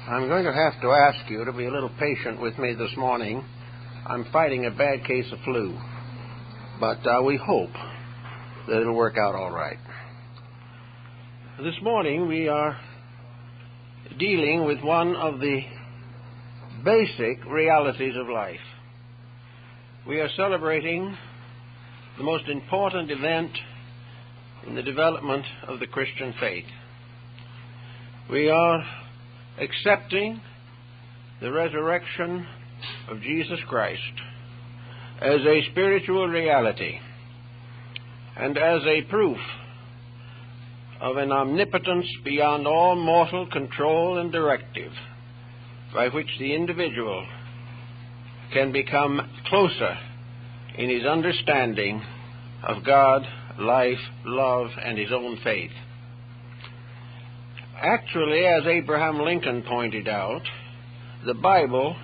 I'm going to have to ask you to be a little patient with me this morning. I'm fighting a bad case of flu, but we hope that it'll work out all right. This morning we are dealing with one of the basic realities of life. We are celebrating the most important event in the development of the Christian faith. We are accepting the resurrection of Jesus Christ as a spiritual reality and as a proof of an omnipotence beyond all mortal control and directive, by which the individual can become closer in his understanding of God, life, love, and his own faith. Actually, as Abraham Lincoln pointed out, the Bible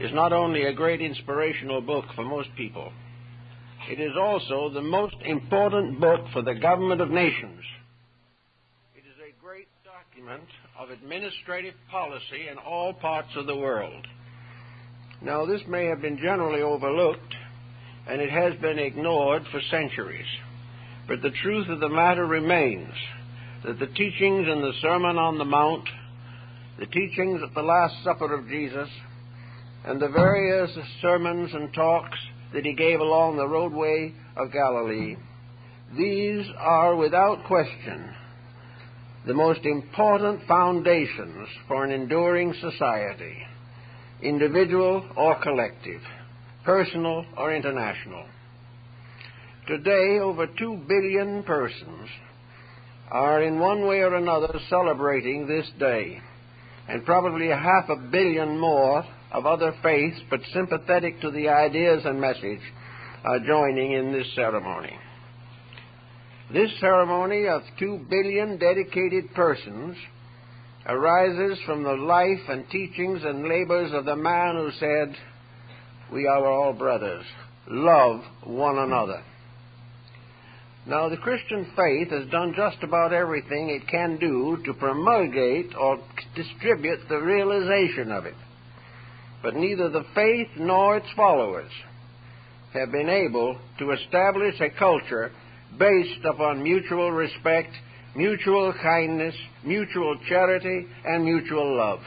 is not only a great inspirational book for most people, it is also the most important book for the government of nations. It is a great document of administrative policy in all parts of the world. Now, this may have been generally overlooked, and it has been ignored for centuries, but the truth of the matter remains that the teachings in the Sermon on the Mount, the teachings at the Last Supper of Jesus, and the various sermons and talks that he gave along the roadway of Galilee, these are without question the most important foundations for an enduring society, individual or collective, personal or international. Today, over 2 billion persons are in one way or another celebrating this day, and probably 500 million more of other faiths, but sympathetic to the ideas and message, are joining in this ceremony. This ceremony of 2 billion dedicated persons arises from the life and teachings and labors of the man who said, "We are all brothers. Love one another." Now, the Christian faith has done just about everything it can do to promulgate or distribute the realization of it. But neither the faith nor its followers have been able to establish a culture based upon mutual respect, mutual kindness, mutual charity, and mutual love.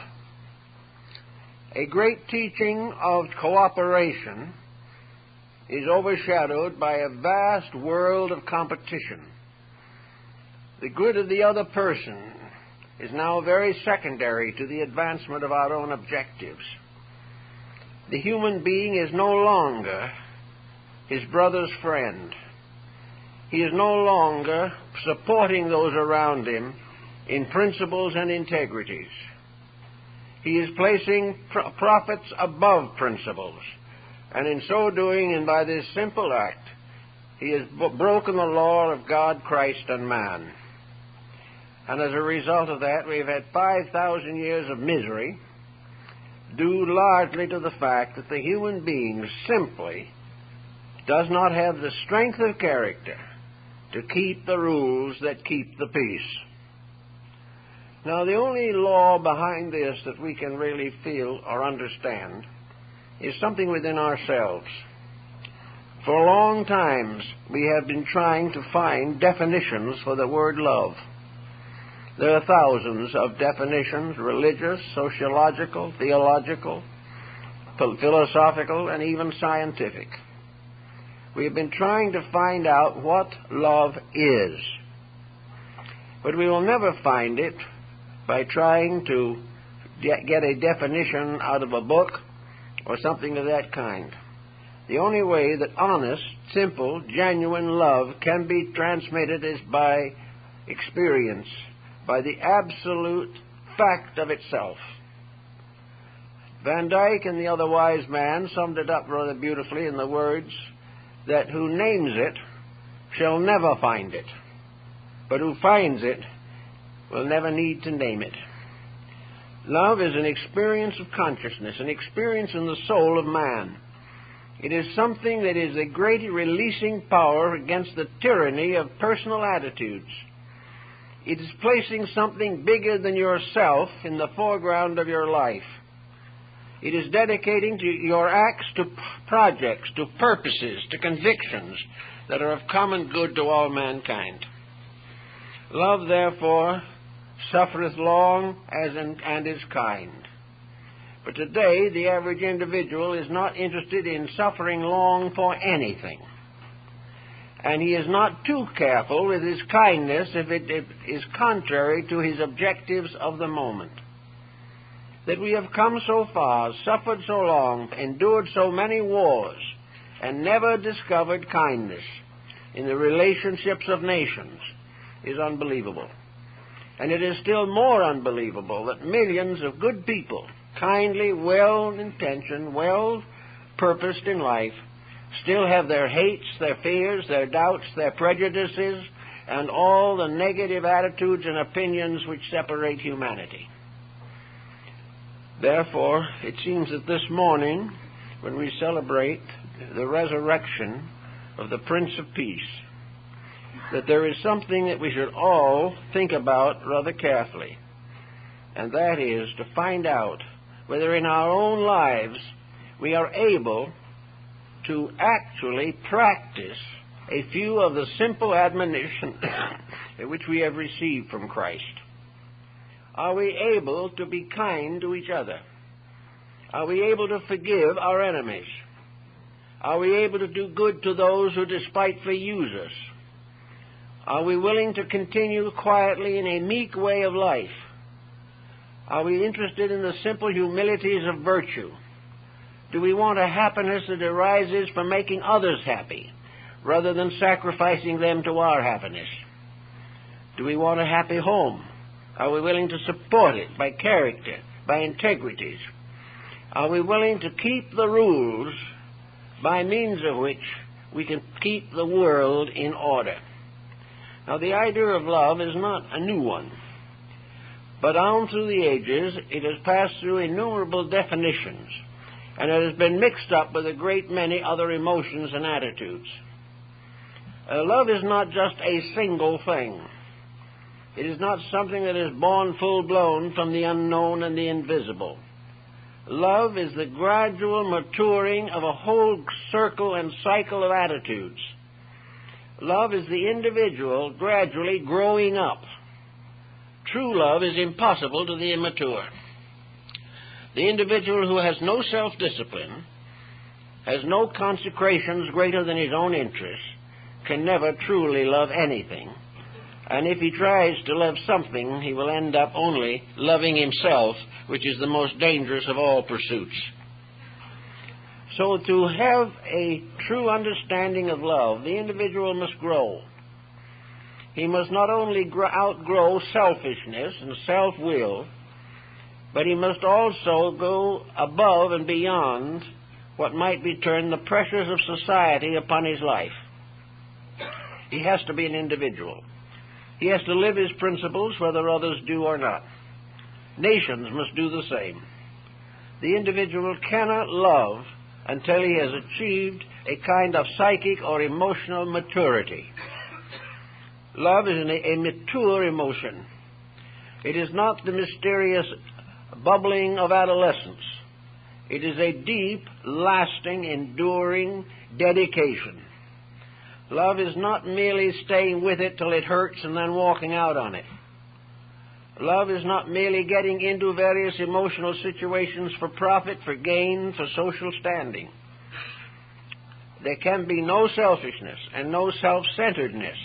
A great teaching of cooperation is overshadowed by a vast world of competition. The good of the other person is now very secondary to the advancement of our own objectives. The human being is no longer his brother's friend. He is no longer supporting those around him in principles and integrities. He is placing profits above principles, and in so doing, and by this simple act, he has broken the law of God, Christ, and man. And as a result of that, we've had 5,000 years of misery, due largely to the fact that the human being simply does not have the strength of character to keep the rules that keep the peace. Now, the only law behind this that we can really feel or understand is something within ourselves. For long times, we have been trying to find definitions for the word love. There are thousands of definitions, religious, sociological, theological, philosophical, and even scientific. We have been trying to find out what love is. But we will never find it by trying to get a definition out of a book or something of that kind. The only way that honest, simple, genuine love can be transmitted is by experience, by the absolute fact of itself. Van Dyke and the other wise man summed it up rather beautifully in the words that who names it shall never find it, but who finds it will never need to name it. Love is an experience of consciousness, an experience in the soul of man. It is something that is a great releasing power against the tyranny of personal attitudes. It is placing something bigger than yourself in the foreground of your life. It is dedicating to your acts to projects, to purposes, to convictions that are of common good to all mankind. Love, therefore, suffereth long and is kind. But today, the average individual is not interested in suffering long for anything. And he is not too careful with his kindness if it is contrary to his objectives of the moment. That we have come so far, suffered so long, endured so many wars, and never discovered kindness in the relationships of nations is unbelievable. And it is still more unbelievable that millions of good people, kindly, well-intentioned, well-purposed in life, still have their hates, their fears, their doubts, their prejudices, and all the negative attitudes and opinions which separate humanity. Therefore, it seems that this morning, when we celebrate the resurrection of the Prince of Peace, that there is something that we should all think about rather carefully, and that is to find out whether in our own lives we are able to actually practice a few of the simple admonitions which we have received from Christ. Are we able to be kind to each other? Are we able to forgive our enemies? Are we able to do good to those who despitefully use us? Are we willing to continue quietly in a meek way of life? Are we interested in the simple humilities of virtue? Do we want a happiness that arises from making others happy, rather than sacrificing them to our happiness? Do we want a happy home? Are we willing to support it by character, by integrities? Are we willing to keep the rules by means of which we can keep the world in order? Now, the idea of love is not a new one, but on through the ages it has passed through innumerable definitions, and it has been mixed up with a great many other emotions and attitudes. Love is not just a single thing. It is not something that is born full-blown from the unknown and the invisible. Love is the gradual maturing of a whole circle and cycle of attitudes. Love is the individual gradually growing up. True love is impossible to the immature. The individual who has no self-discipline, has no consecrations greater than his own interests, can never truly love anything. And if he tries to love something, he will end up only loving himself, which is the most dangerous of all pursuits. So to have a true understanding of love, the individual must grow. He must not only outgrow selfishness and self-will, but he must also go above and beyond what might be termed the pressures of society upon his life. He has to be an individual. He has to live his principles whether others do or not. Nations must do the same. The individual cannot love until he has achieved a kind of psychic or emotional maturity. Love is a mature emotion. It is not the mysterious bubbling of adolescence. It is a deep, lasting, enduring dedication. Love is not merely staying with it till it hurts and then walking out on it. Love is not merely getting into various emotional situations for profit, for gain, for social standing. There can be no selfishness and no self-centeredness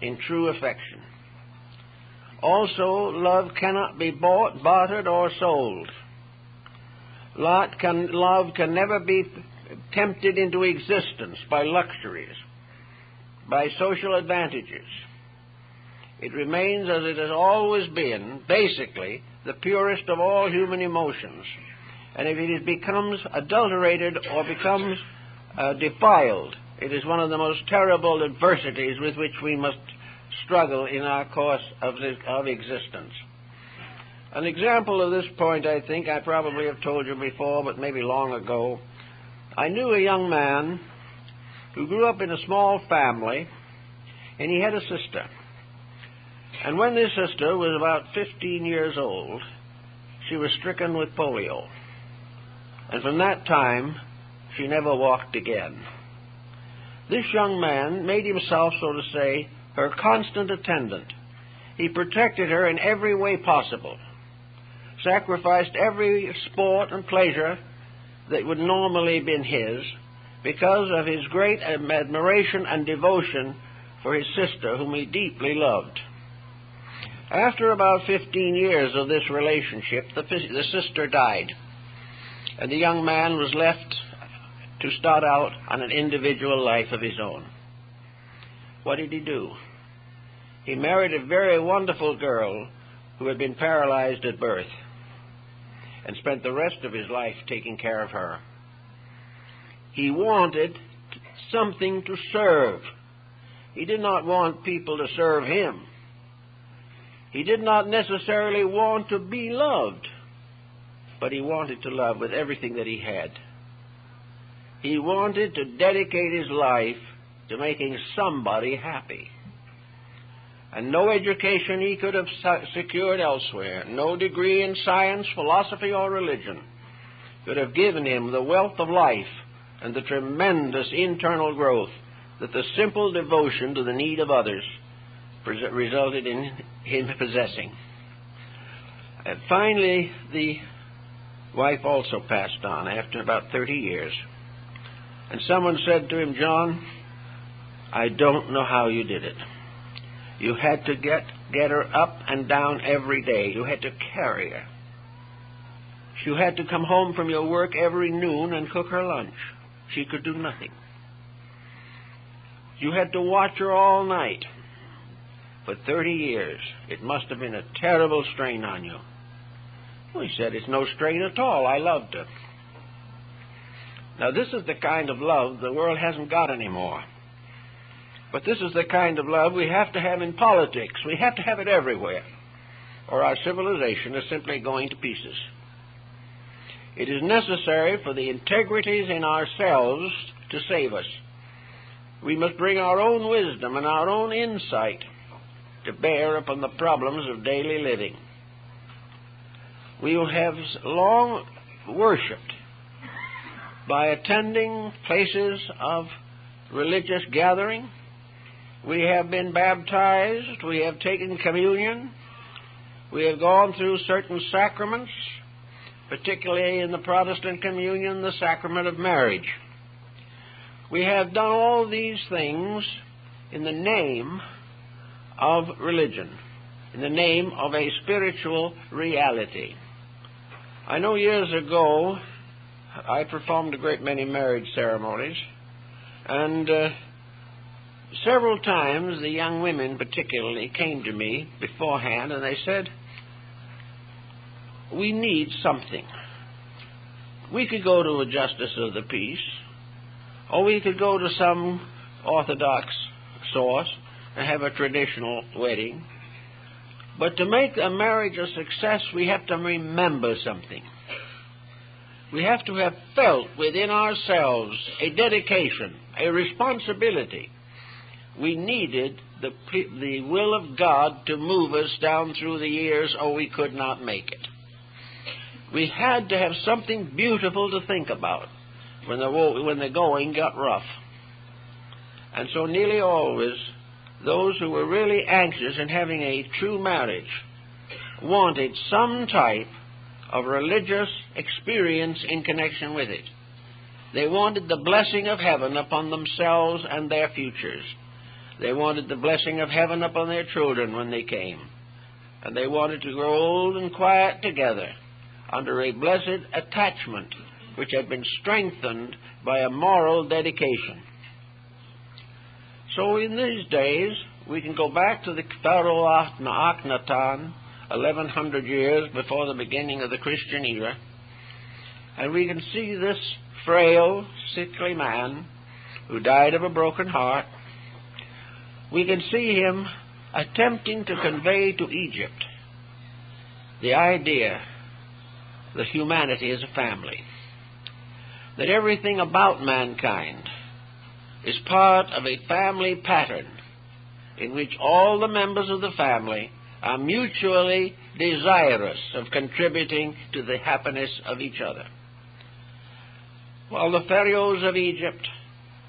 in true affection. Also, love cannot be bought, bartered, or sold. Love can never be tempted into existence by luxuries, by social advantages. It remains as it has always been, basically, the purest of all human emotions. And if it becomes adulterated or becomes defiled, it is one of the most terrible adversities with which we must struggle in our course of existence. An example of this point, I think, I probably have told you before, but maybe long ago. I knew a young man who grew up in a small family, and he had a sister. And when this sister was about 15 years old, she was stricken with polio. And from that time, she never walked again. This young man made himself, so to say, her constant attendant. He protected her in every way possible, sacrificed every sport and pleasure that would normally have been his, because of his great admiration and devotion for his sister, whom he deeply loved. After about 15 years of this relationship, the sister died, and the young man was left to start out on an individual life of his own. What did he do? He married a very wonderful girl who had been paralyzed at birth, and spent the rest of his life taking care of her. He wanted something to serve. He did not want people to serve him. He did not necessarily want to be loved, but he wanted to love with everything that he had. He wanted to dedicate his life to making somebody happy. And no education he could have secured elsewhere, no degree in science, philosophy, or religion could have given him the wealth of life and the tremendous internal growth that the simple devotion to the need of others resulted in him possessing. And finally, the wife also passed on after about 30 years. And someone said to him, "John, I don't know how you did it. You had to get her up and down every day. You had to carry her. You had to come home from your work every noon and cook her lunch. She could do nothing. You had to watch her all night. For 30 years, it must have been a terrible strain on you." Well, he said, "It's no strain at all. I loved her." Now, this is the kind of love the world hasn't got anymore. But this is the kind of love we have to have in politics. We have to have it everywhere, or our civilization is simply going to pieces. It is necessary for the integrities in ourselves to save us. We must bring our own wisdom and our own insight to bear upon the problems of daily living. We have long worshipped by attending places of religious gathering. We have been baptized. We have taken communion. We have gone through certain sacraments, particularly in the Protestant communion, the sacrament of marriage. We have done all these things in the name of religion, in the name of a spiritual reality. I know years ago I performed a great many marriage ceremonies, and several times the young women particularly came to me beforehand and they said, "We need something. We could go to a justice of the peace, or we could go to some orthodox source and have a traditional wedding. But to make a marriage a success, we have to remember something. We have to have felt within ourselves a dedication, a responsibility. We needed the will of God to move us down through the years, or we could not make it. We had to have something beautiful to think about when the going got rough." And so nearly always, those who were really anxious in having a true marriage wanted some type of religious experience in connection with it. They wanted the blessing of heaven upon themselves and their futures. They wanted the blessing of heaven upon their children when they came. And they wanted to grow old and quiet together under a blessed attachment which had been strengthened by a moral dedication. So in these days, we can go back to the Pharaoh Akhenaten, 1100 years before the beginning of the Christian era, and we can see this frail, sickly man who died of a broken heart. We can see him attempting to convey to Egypt the idea that humanity is a family, that everything about mankind is part of a family pattern in which all the members of the family are mutually desirous of contributing to the happiness of each other. While the pharaohs of Egypt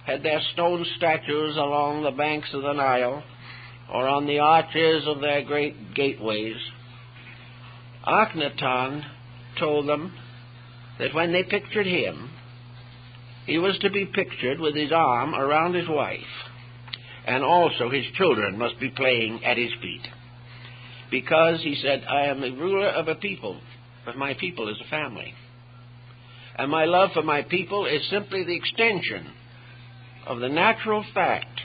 had their stone statues along the banks of the Nile or on the arches of their great gateways, Akhenaton told them that when they pictured him, he was to be pictured with his arm around his wife, and also his children must be playing at his feet. Because, he said, I am the ruler of a people, but my people is a family. And my love for my people is simply the extension of the natural fact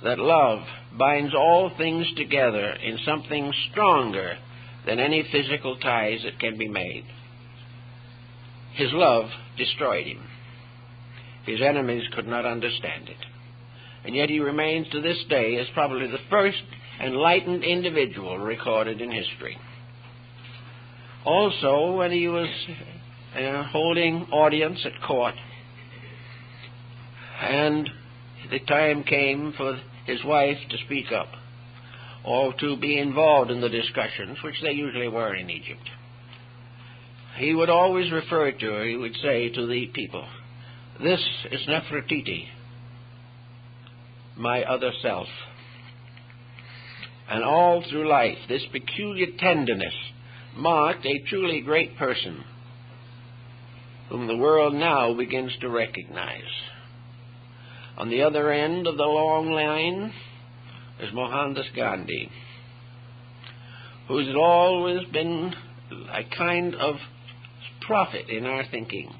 that love binds all things together in something stronger than any physical ties that can be made. His love destroyed him. His enemies could not understand it. And yet he remains to this day as probably the first enlightened individual recorded in history. Also, when he was holding audience at court, and the time came for his wife to speak up or to be involved in the discussions, which they usually were in Egypt, he would always refer to her, he would say to the people, "This is Nefertiti, my other self." And all through life, this peculiar tenderness marked a truly great person whom the world now begins to recognize. On the other end of the long line is Mohandas Gandhi, who has always been a kind of prophet in our thinking.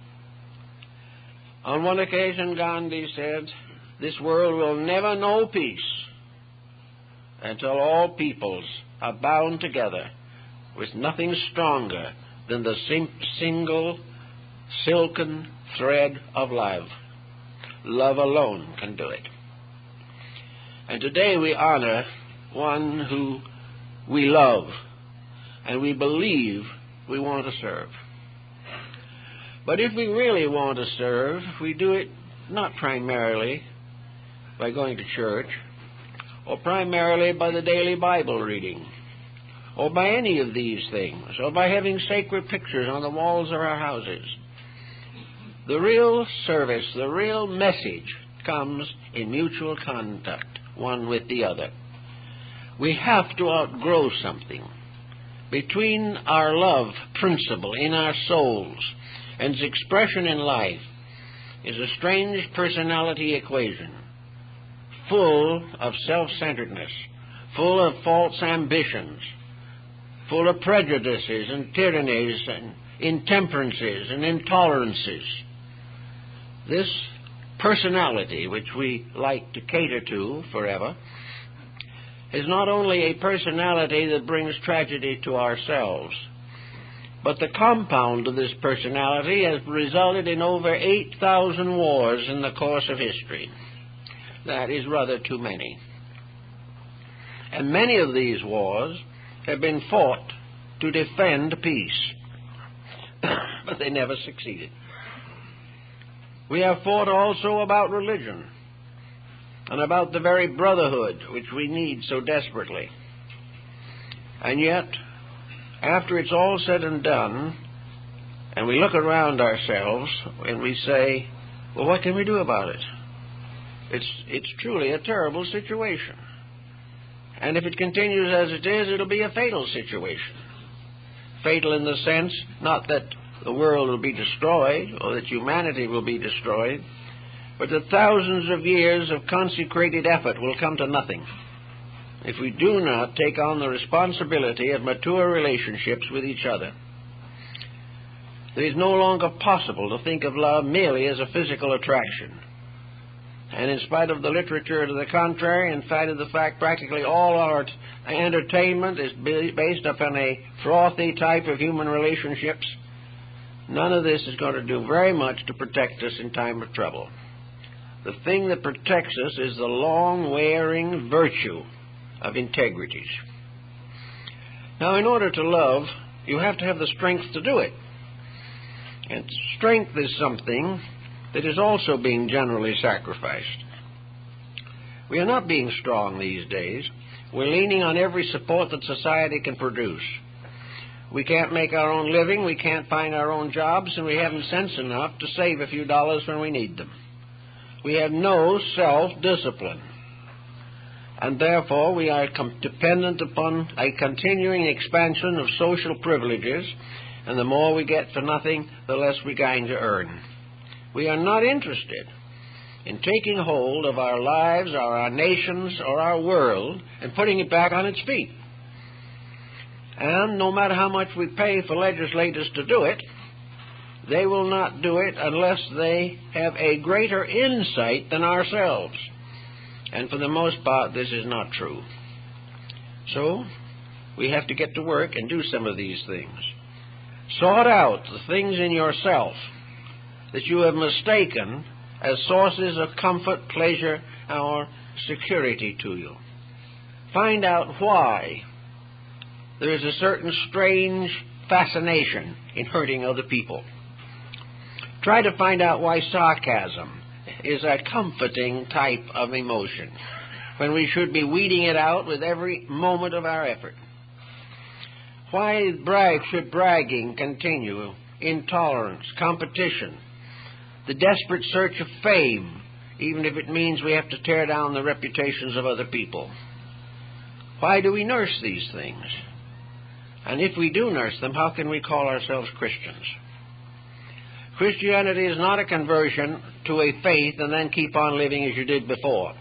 On one occasion, Gandhi said, "This world will never know peace until all peoples are bound together with nothing stronger than the single silken thread of love. Love alone can do it." And today we honor one who we love and we believe we want to serve. But if we really want to serve, we do it not primarily by going to church, or primarily by the daily Bible reading, or by any of these things, or by having sacred pictures on the walls of our houses. The real service, the real message comes in mutual contact, one with the other. We have to outgrow something. Between our love principle in our souls and its expression in life is a strange personality equation, full of self-centeredness, full of false ambitions, full of prejudices and tyrannies and intemperances and intolerances. This personality, which we like to cater to forever, is not only a personality that brings tragedy to ourselves, but the compound of this personality has resulted in over 8,000 wars in the course of history. That is rather too many. And many of these wars have been fought to defend peace, but they never succeeded. We have fought also about religion and about the very brotherhood which we need so desperately. And yet, after it's all said and done, and we look around ourselves and we say, well, what can we do about it? It's truly a terrible situation. And if it continues as it is, it'll be a fatal situation. Fatal in the sense, not that the world will be destroyed or that humanity will be destroyed, but that thousands of years of consecrated effort will come to nothing if we do not take on the responsibility of mature relationships with each other. It is no longer possible to think of love merely as a physical attraction. And in spite of the literature to the contrary, in spite of the fact practically all our entertainment is based upon a frothy type of human relationships, none of this is going to do very much to protect us in time of trouble. The thing that protects us is the long-wearing virtue of integrities. Now, in order to love, you have to have the strength to do it. And strength is something that is also being generally sacrificed. We are not being strong these days. We're leaning on every support that society can produce. We can't make our own living, we can't find our own jobs, and we haven't sense enough to save a few dollars when we need them. We have no self-discipline. And therefore we are dependent upon a continuing expansion of social privileges, and the more we get for nothing, the less we're going to earn. We are not interested in taking hold of our lives, or our nations, or our world, and putting it back on its feet. And no matter how much we pay for legislators to do it, they will not do it unless they have a greater insight than ourselves. And for the most part, this is not true. So, we have to get to work and do some of these things. Sort out the things in yourself that you have mistaken as sources of comfort, pleasure, or security to you. Find out why there is a certain strange fascination in hurting other people. Try to find out why sarcasm is a comforting type of emotion, when we should be weeding it out with every moment of our effort. Why should bragging continue, intolerance, competition, the desperate search of fame, even if it means we have to tear down the reputations of other people? Why do we nurse these things? And if we do nurse them, how can we call ourselves Christians? Christianity is not a conversion to a faith and then keep on living as you did before.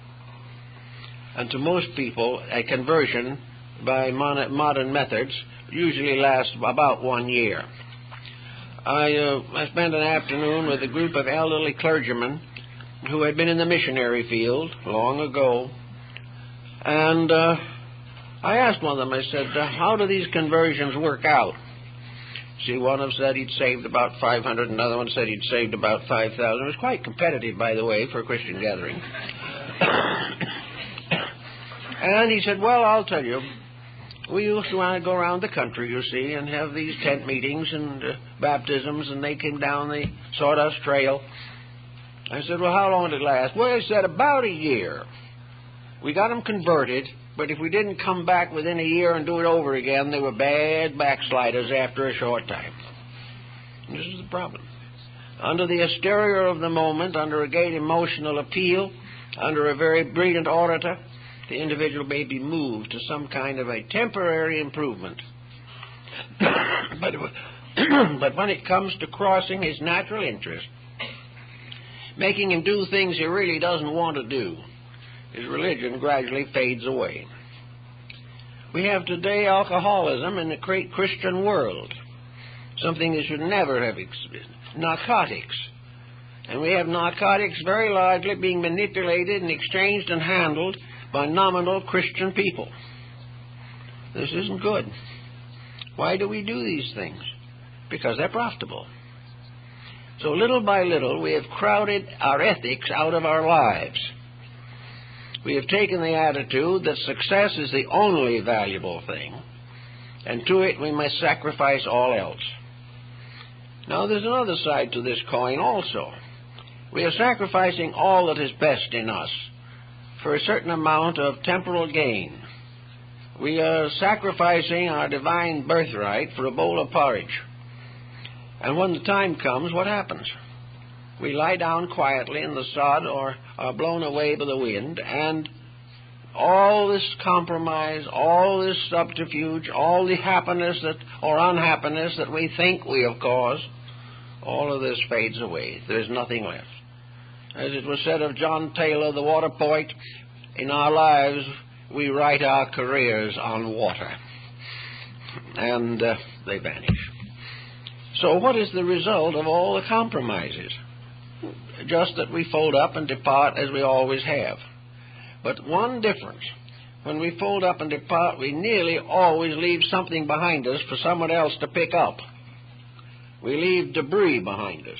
And to most people, a conversion by modern methods usually lasts about 1 year. I spent an afternoon with a group of elderly clergymen who had been in the missionary field long ago, and I asked one of them, I said, how do these conversions work out? See, one of them said he'd saved about 500, another one said he'd saved about 5,000. It was quite competitive, by the way, for a Christian gathering. And he said, well, I'll tell you, we used to want to go around the country, you see, and have these tent meetings and baptisms, and they came down the Sawdust Trail. I said, well, how long did it last? Well, he said, about a year. We got them converted, but if we didn't come back within a year and do it over again, they were bad backsliders after a short time. And this is the problem. Under the hysteria of the moment, under a great emotional appeal, under a very brilliant orator, the individual may be moved to some kind of a temporary improvement. But when it comes to crossing his natural interest, making him do things he really doesn't want to do, his religion gradually fades away. We have today alcoholism in the great Christian world, something that should never have existed. Narcotics. And we have narcotics very largely being manipulated and exchanged and handled by nominal Christian people. This isn't good. Why do we do these things? Because they're profitable. So little by little we have crowded our ethics out of our lives. We have taken the attitude that success is the only valuable thing, and to it we must sacrifice all else. Now there's another side to this coin also. We are sacrificing all that is best in us for a certain amount of temporal gain. We are sacrificing our divine birthright for a bowl of porridge. And when the time comes, what happens? We lie down quietly in the sod or are blown away by the wind, and all this compromise, all this subterfuge, all the happiness or unhappiness that we think we have caused, all of this fades away. There's nothing left. As it was said of John Taylor, the water poet, in our lives we write our careers on water, and they vanish. So what is the result of all the compromises? Just that we fold up and depart as we always have. But one difference. When we fold up and depart, we nearly always leave something behind us for someone else to pick up. We leave debris behind us.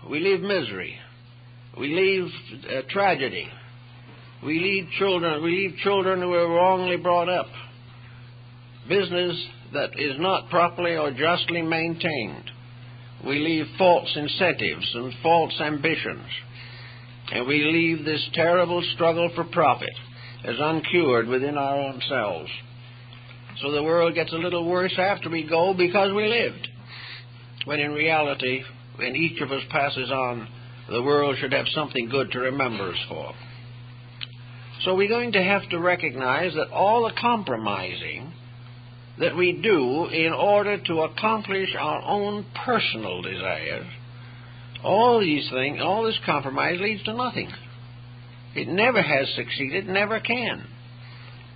We leave misery. We leave tragedy. We leave children who are wrongly brought up. Business that is not properly or justly maintained. We leave false incentives and false ambitions. and we leave this terrible struggle for profit as uncured within our own selves. So the world gets a little worse after we go because we lived, when in reality, when each of us passes on, the world should have something good to remember us for. So we're going to have to recognize that all the compromising that we do in order to accomplish our own personal desires, all these things, all this compromise leads to nothing. It never has succeeded, never can.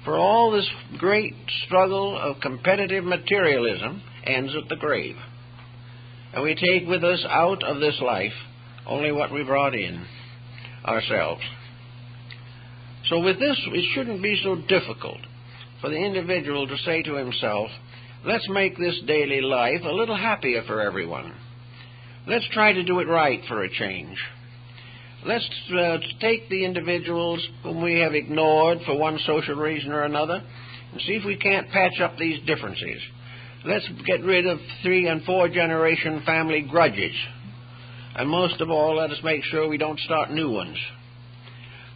For all this great struggle of competitive materialism ends at the grave. And we take with us out of this life only what we brought in ourselves. So with this, it shouldn't be so difficult for the individual to say to himself, let's make this daily life a little happier for everyone. Let's try to do it right for a change. Let's take the individuals whom we have ignored for one social reason or another and see if we can't patch up these differences. Let's get rid of 3- and 4-generation family grudges. And most of all, let us make sure we don't start new ones.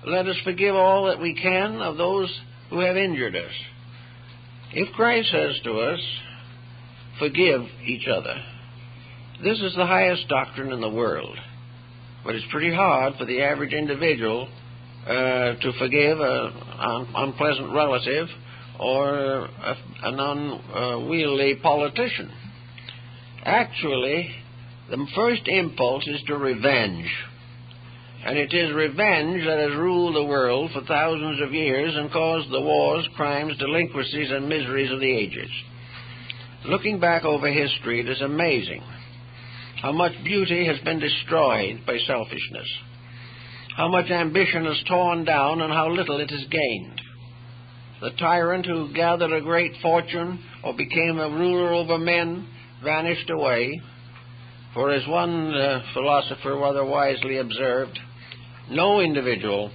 Let us forgive all that we can of those who have injured us. If Christ says to us, forgive each other, this is the highest doctrine in the world. But it's pretty hard for the average individual to forgive an unpleasant relative or an unwieldy politician. Actually, the first impulse is to revenge. And it is revenge that has ruled the world for thousands of years and caused the wars, crimes, delinquencies, and miseries of the ages. Looking back over history, it is amazing how much beauty has been destroyed by selfishness, how much ambition is torn down, and how little it is gained. The tyrant who gathered a great fortune or became a ruler over men vanished away, for as one philosopher rather wisely observed, no individual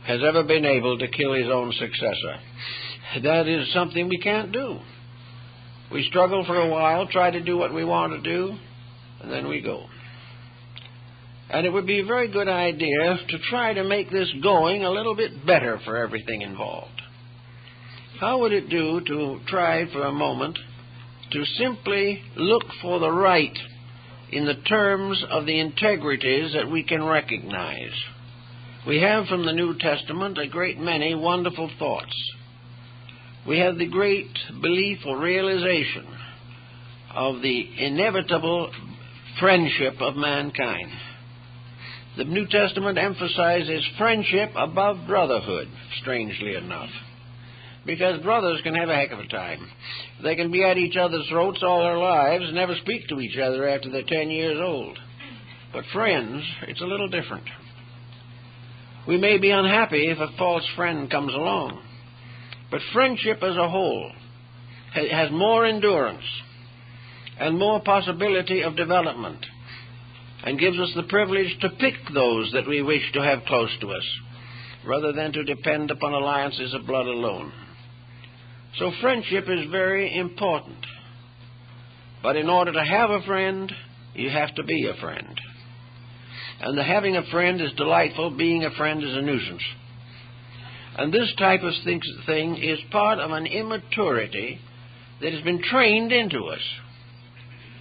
has ever been able to kill his own successor. That is something we can't do. We struggle for a while, try to do what we want to do, and then we go. And it would be a very good idea to try to make this going a little bit better for everything involved. How would it do to try for a moment to simply look for the right in the terms of the integrities that we can recognize? We have from the New Testament a great many wonderful thoughts. We have the great belief or realization of the inevitable friendship of mankind. The New Testament emphasizes friendship above brotherhood, strangely enough, because brothers can have a heck of a time. They can be at each other's throats all their lives and never speak to each other after they're 10 years old. But friends, it's a little different. We may be unhappy if a false friend comes along, but friendship as a whole has more endurance and more possibility of development, and gives us the privilege to pick those that we wish to have close to us, rather than to depend upon alliances of blood alone. So friendship is very important. But in order to have a friend, you have to be a friend. And the having a friend is delightful, being a friend is a nuisance. And this type of thing is part of an immaturity that has been trained into us.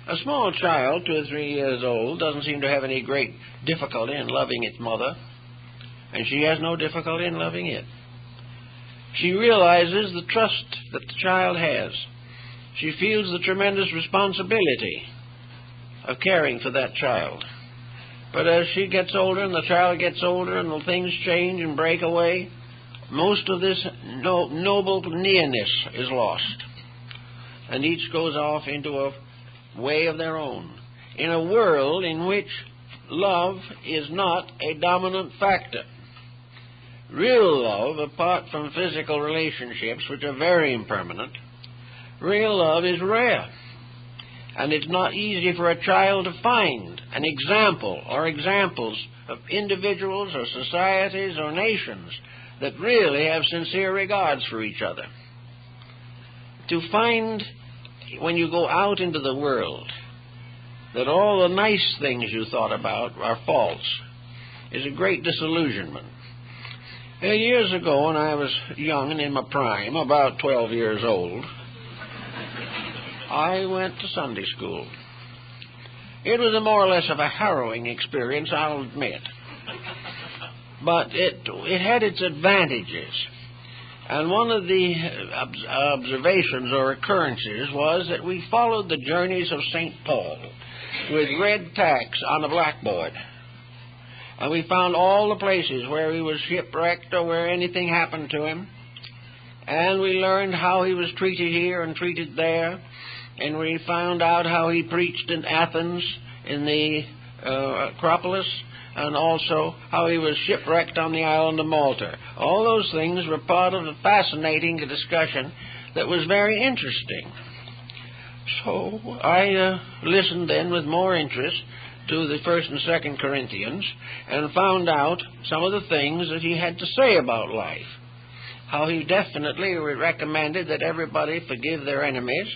A small child, 2 or 3 years old, doesn't seem to have any great difficulty in loving its mother, and she has no difficulty in loving it. She realizes the trust that the child has. She feels the tremendous responsibility of caring for that child. But as she gets older and the child gets older and the things change and break away, most of this noble nearness is lost. And each goes off into a way of their own, in a world in which love is not a dominant factor. Real love, apart from physical relationships, which are very impermanent, real love is rare. And it's not easy for a child to find an example or examples of individuals or societies or nations that really have sincere regards for each other. To find, when you go out into the world, that all the nice things you thought about are false, is a great disillusionment. Years ago, when I was young and in my prime, about 12 years old, I went to Sunday school. It was a more or less of a harrowing experience, I'll admit. But it had its advantages. And one of the observations or occurrences was that we followed the journeys of St. Paul with red tacks on a blackboard. And we found all the places where he was shipwrecked or where anything happened to him. And we learned how he was treated here and treated there. And we found out how he preached in Athens in the Acropolis, and also how he was shipwrecked on the island of Malta. All those things were part of a fascinating discussion that was very interesting. So I listened then with more interest to the 1st and 2nd Corinthians and found out some of the things that he had to say about life. How he definitely recommended that everybody forgive their enemies,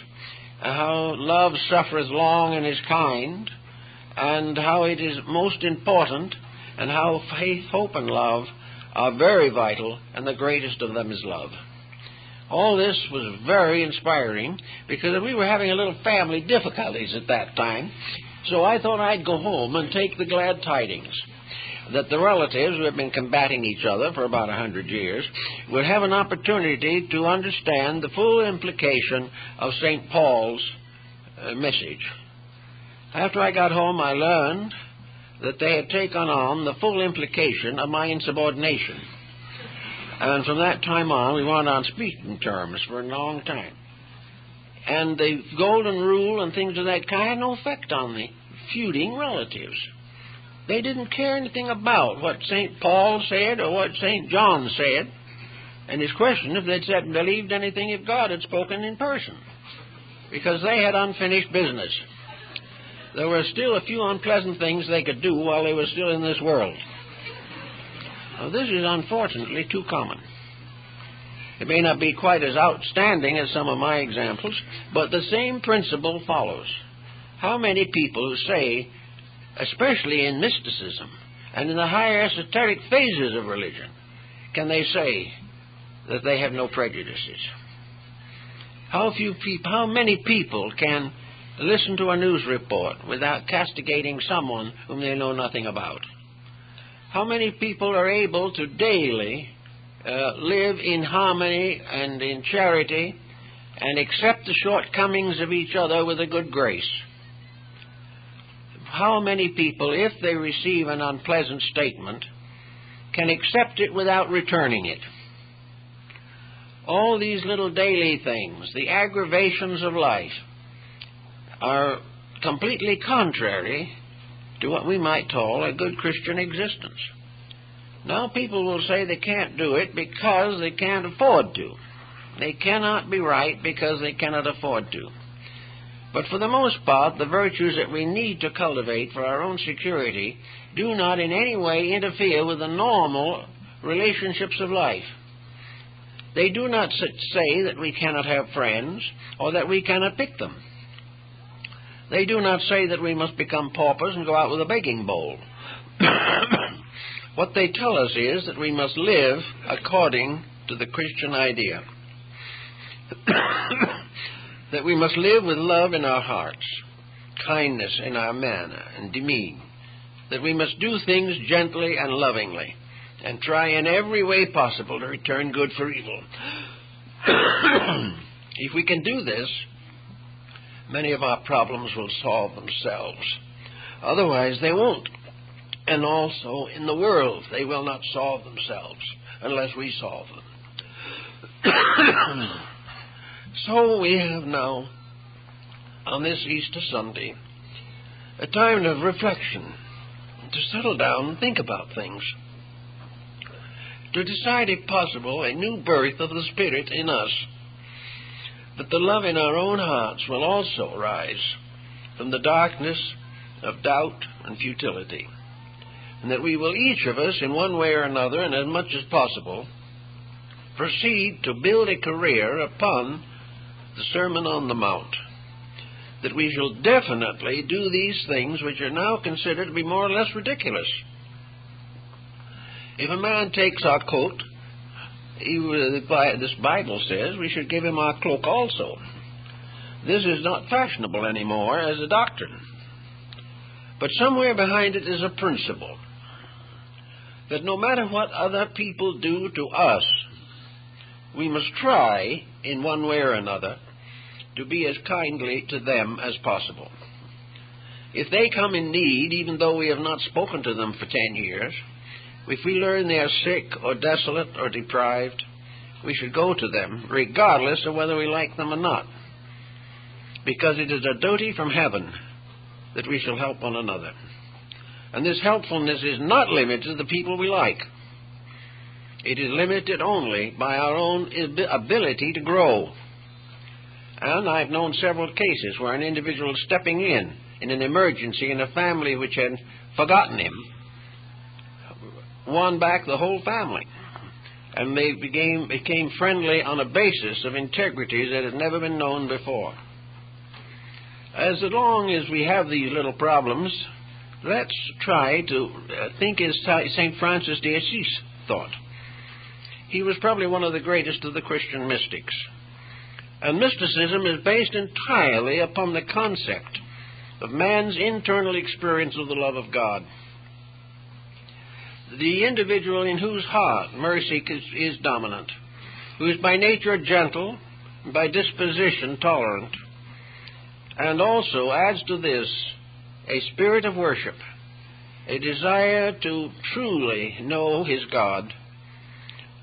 how love suffereth long and is kind, and how it is most important, and how faith, hope, and love are very vital, and the greatest of them is love. All this was very inspiring, because we were having a little family difficulties at that time, so I thought I'd go home and take the glad tidings that the relatives who have been combating each other for about 100 years would have an opportunity to understand the full implication of St. Paul's message. After I got home, I learned that they had taken on the full implication of my insubordination. And from that time on, we went on speaking terms for a long time. And the golden rule and things of that kind had no effect on the feuding relatives. They didn't care anything about what St. Paul said or what St. John said. And his question if they'd said believed anything if God had spoken in person, because they had unfinished business. There were still a few unpleasant things they could do while they were still in this world. Now, this is unfortunately too common. It may not be quite as outstanding as some of my examples, but the same principle follows. How many people who say, especially in mysticism and in the higher esoteric phases of religion, can they say that they have no prejudices? How many people can listen to a news report without castigating someone whom they know nothing about? How many people are able to daily live in harmony and in charity and accept the shortcomings of each other with a good grace? How many people, if they receive an unpleasant statement, can accept it without returning it? All these little daily things, the aggravations of life, are completely contrary to what we might call a good Christian existence. Now people will say they can't do it because they can't afford to. They cannot be right because they cannot afford to. But for the most part, the virtues that we need to cultivate for our own security do not in any way interfere with the normal relationships of life. They do not say that we cannot have friends or that we cannot pick them. They do not say that we must become paupers and go out with a begging bowl. What they tell us is that we must live according to the Christian idea. That we must live with love in our hearts, kindness in our manner and demean. That we must do things gently and lovingly, and try in every way possible to return good for evil. If we can do this, many of our problems will solve themselves. Otherwise, they won't. And also, in the world, they will not solve themselves unless we solve them. So we have now, on this Easter Sunday, a time of reflection, to settle down and think about things, to decide, if possible, a new birth of the Spirit in us, that the love in our own hearts will also rise from the darkness of doubt and futility, and that we will each of us, in one way or another, and as much as possible, proceed to build a career upon the Sermon on the Mount, that we shall definitely do these things which are now considered to be more or less ridiculous. If a man takes our coat, this Bible says we should give him our cloak also. This is not fashionable anymore as a doctrine. But somewhere behind it is a principle that no matter what other people do to us, we must try, in one way or another, to be as kindly to them as possible. If they come in need, even though we have not spoken to them for 10 years, if we learn they are sick or desolate or deprived, we should go to them, regardless of whether we like them or not, because it is a duty from heaven that we shall help one another. And this helpfulness is not limited to the people we like. It is limited only by our own ability to grow. And I've known several cases where an individual stepping in an emergency in a family which had forgotten him, won back the whole family. And they became friendly on a basis of integrity that had never been known before. As long as we have these little problems, let's try to think as St. Francis de Assisi thought. He was probably one of the greatest of the Christian mystics. And mysticism is based entirely upon the concept of man's internal experience of the love of God. The individual in whose heart mercy is dominant, who is by nature gentle, by disposition tolerant, and also adds to this a spirit of worship, a desire to truly know his God,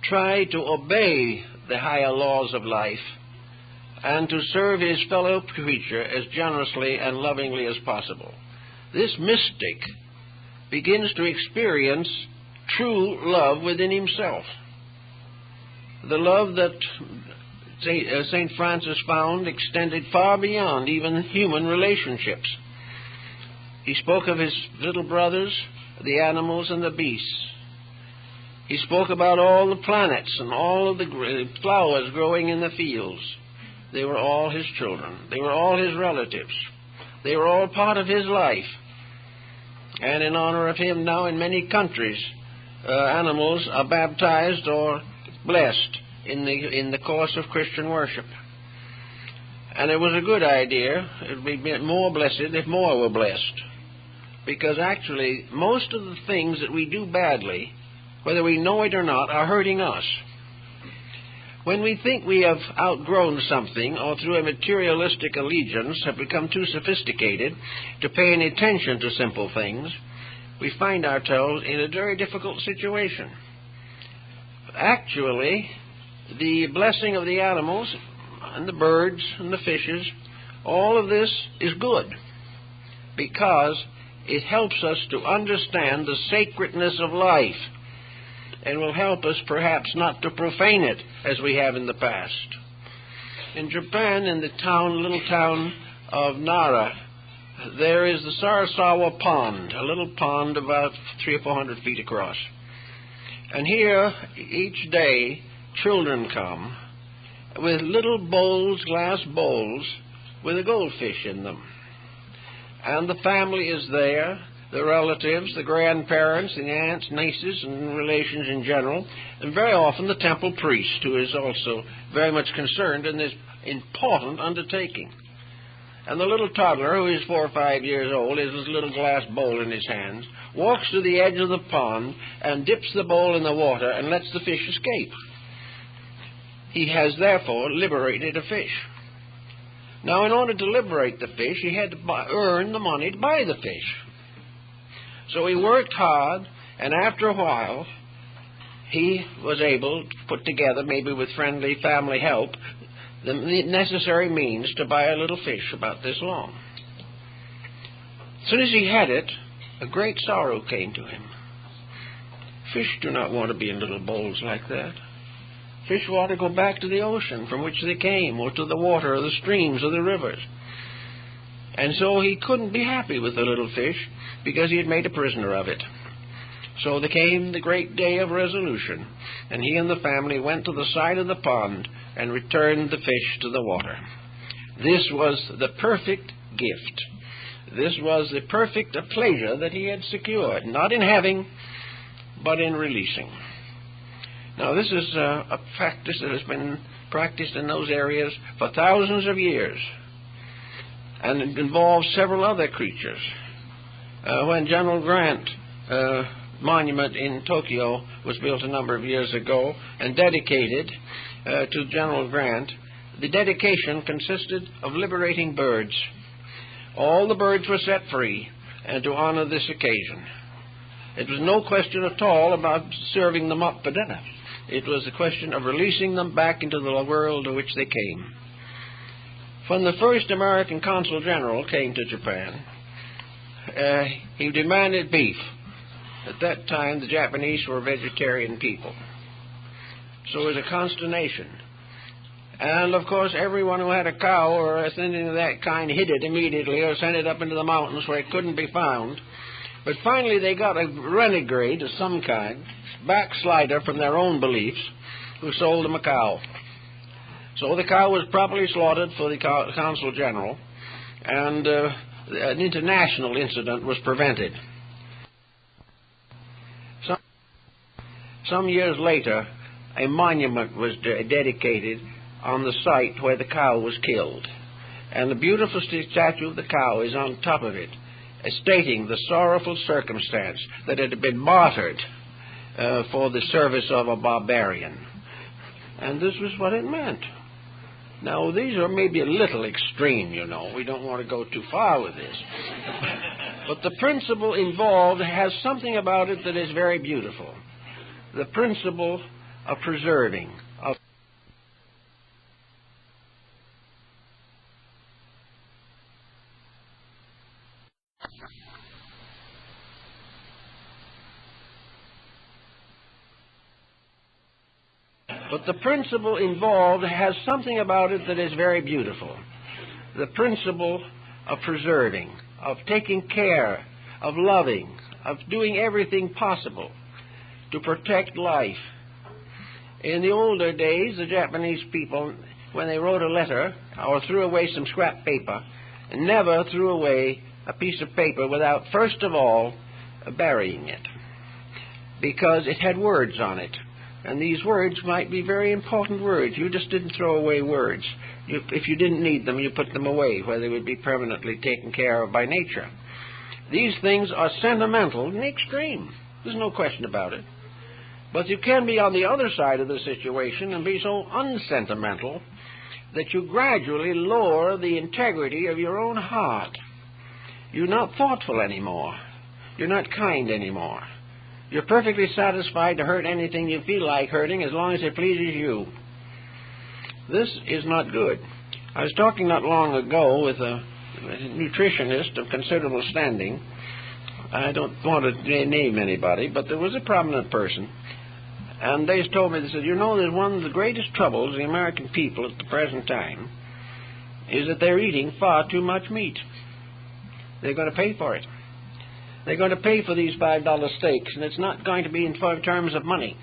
try to obey the higher laws of life, and to serve his fellow creature as generously and lovingly as possible. This mystic begins to experience true love within himself. The love that St. Francis found extended far beyond even human relationships. He spoke of his little brothers, the animals and the beasts. He spoke about all the planets and all of the flowers growing in the fields. They were all his children. They were all his relatives. They were all part of his life. And in honor of him now in many countries, animals are baptized or blessed in the course of Christian worship. And it was a good idea. It would be more blessed if more were blessed. Because actually, most of the things that we do badly, whether we know it or not, are hurting us. When we think we have outgrown something, or through a materialistic allegiance have become too sophisticated to pay any attention to simple things, we find ourselves in a very difficult situation. Actually, the blessing of the animals and the birds and the fishes, all of this is good, because it helps us to understand the sacredness of life, and will help us perhaps not to profane it as we have in the past. In Japan, in the little town of Nara, there is the Sarasawa Pond, a little pond about 300 or 400 feet across. And here, each day, children come with little bowls, glass bowls, with a goldfish in them. And the family is there, the relatives, the grandparents, the aunts, nieces, and relations in general, and very often the temple priest, who is also very much concerned in this important undertaking. And the little toddler, who is 4 or 5 years old, has this little glass bowl in his hands, walks to the edge of the pond and dips the bowl in the water and lets the fish escape. He has therefore liberated a fish. Now, in order to liberate the fish, he had to earn the money to buy the fish. So he worked hard, and after a while, he was able to put together, maybe with friendly family help, the necessary means to buy a little fish about this long. As soon as he had it, a great sorrow came to him. Fish do not want to be in little bowls like that. Fish want to go back to the ocean from which they came, or to the water, or the streams, or the rivers. And so he couldn't be happy with the little fish, because he had made a prisoner of it. So there came the great day of resolution, and he and the family went to the side of the pond and returned the fish to the water. This was the perfect gift. This was the perfect pleasure that he had secured, not in having, but in releasing. Now, this is a practice that has been practiced in those areas for thousands of years, and it involves several other creatures. When General Grant monument in Tokyo was built a number of years ago and dedicated to General Grant, the dedication consisted of liberating birds. All the birds were set free and to honor this occasion. It was no question at all about serving them up for dinner. It was a question of releasing them back into the world to which they came. When the first American Consul General came to Japan, he demanded beef. At that time, the Japanese were vegetarian people. So it was a consternation. And, of course, everyone who had a cow or anything of that kind hid it immediately or sent it up into the mountains where it couldn't be found. But finally they got a renegade of some kind, backslider from their own beliefs, who sold them a cow. So the cow was properly slaughtered for the Consul General, and an international incident was prevented. Some years later, a monument was dedicated on the site where the cow was killed. And the beautiful statue of the cow is on top of it, stating the sorrowful circumstance that it had been martyred for the service of a barbarian. And this was what it meant. Now, these are maybe a little extreme, you know. We don't want to go too far with this. But the principle involved has something about it that is very beautiful. The principle of preserving, of But the principle involved has something about it that is very beautiful. The principle of preserving, of taking care, of loving, of doing everything possible to protect life. In the older days, the Japanese people, when they wrote a letter or threw away some scrap paper, never threw away a piece of paper without, first of all, burying it, because it had words on it. And these words might be very important words. You just didn't throw away words. If you didn't need them, you put them away, where they would be permanently taken care of by nature. These things are sentimental in the extreme. There's no question about it. But you can be on the other side of the situation and be so unsentimental that you gradually lower the integrity of your own heart. You're not thoughtful anymore. You're not kind anymore. You're perfectly satisfied to hurt anything you feel like hurting as long as it pleases you. This is not good. I was talking not long ago with a nutritionist of considerable standing. I don't want to name anybody, but there was a prominent person. And they told me, they said, you know, that one of the greatest troubles of the American people at the present time is that they're eating far too much meat. They're going to pay for it. They're going to pay for these $5 steaks, and it's not going to be in terms of money.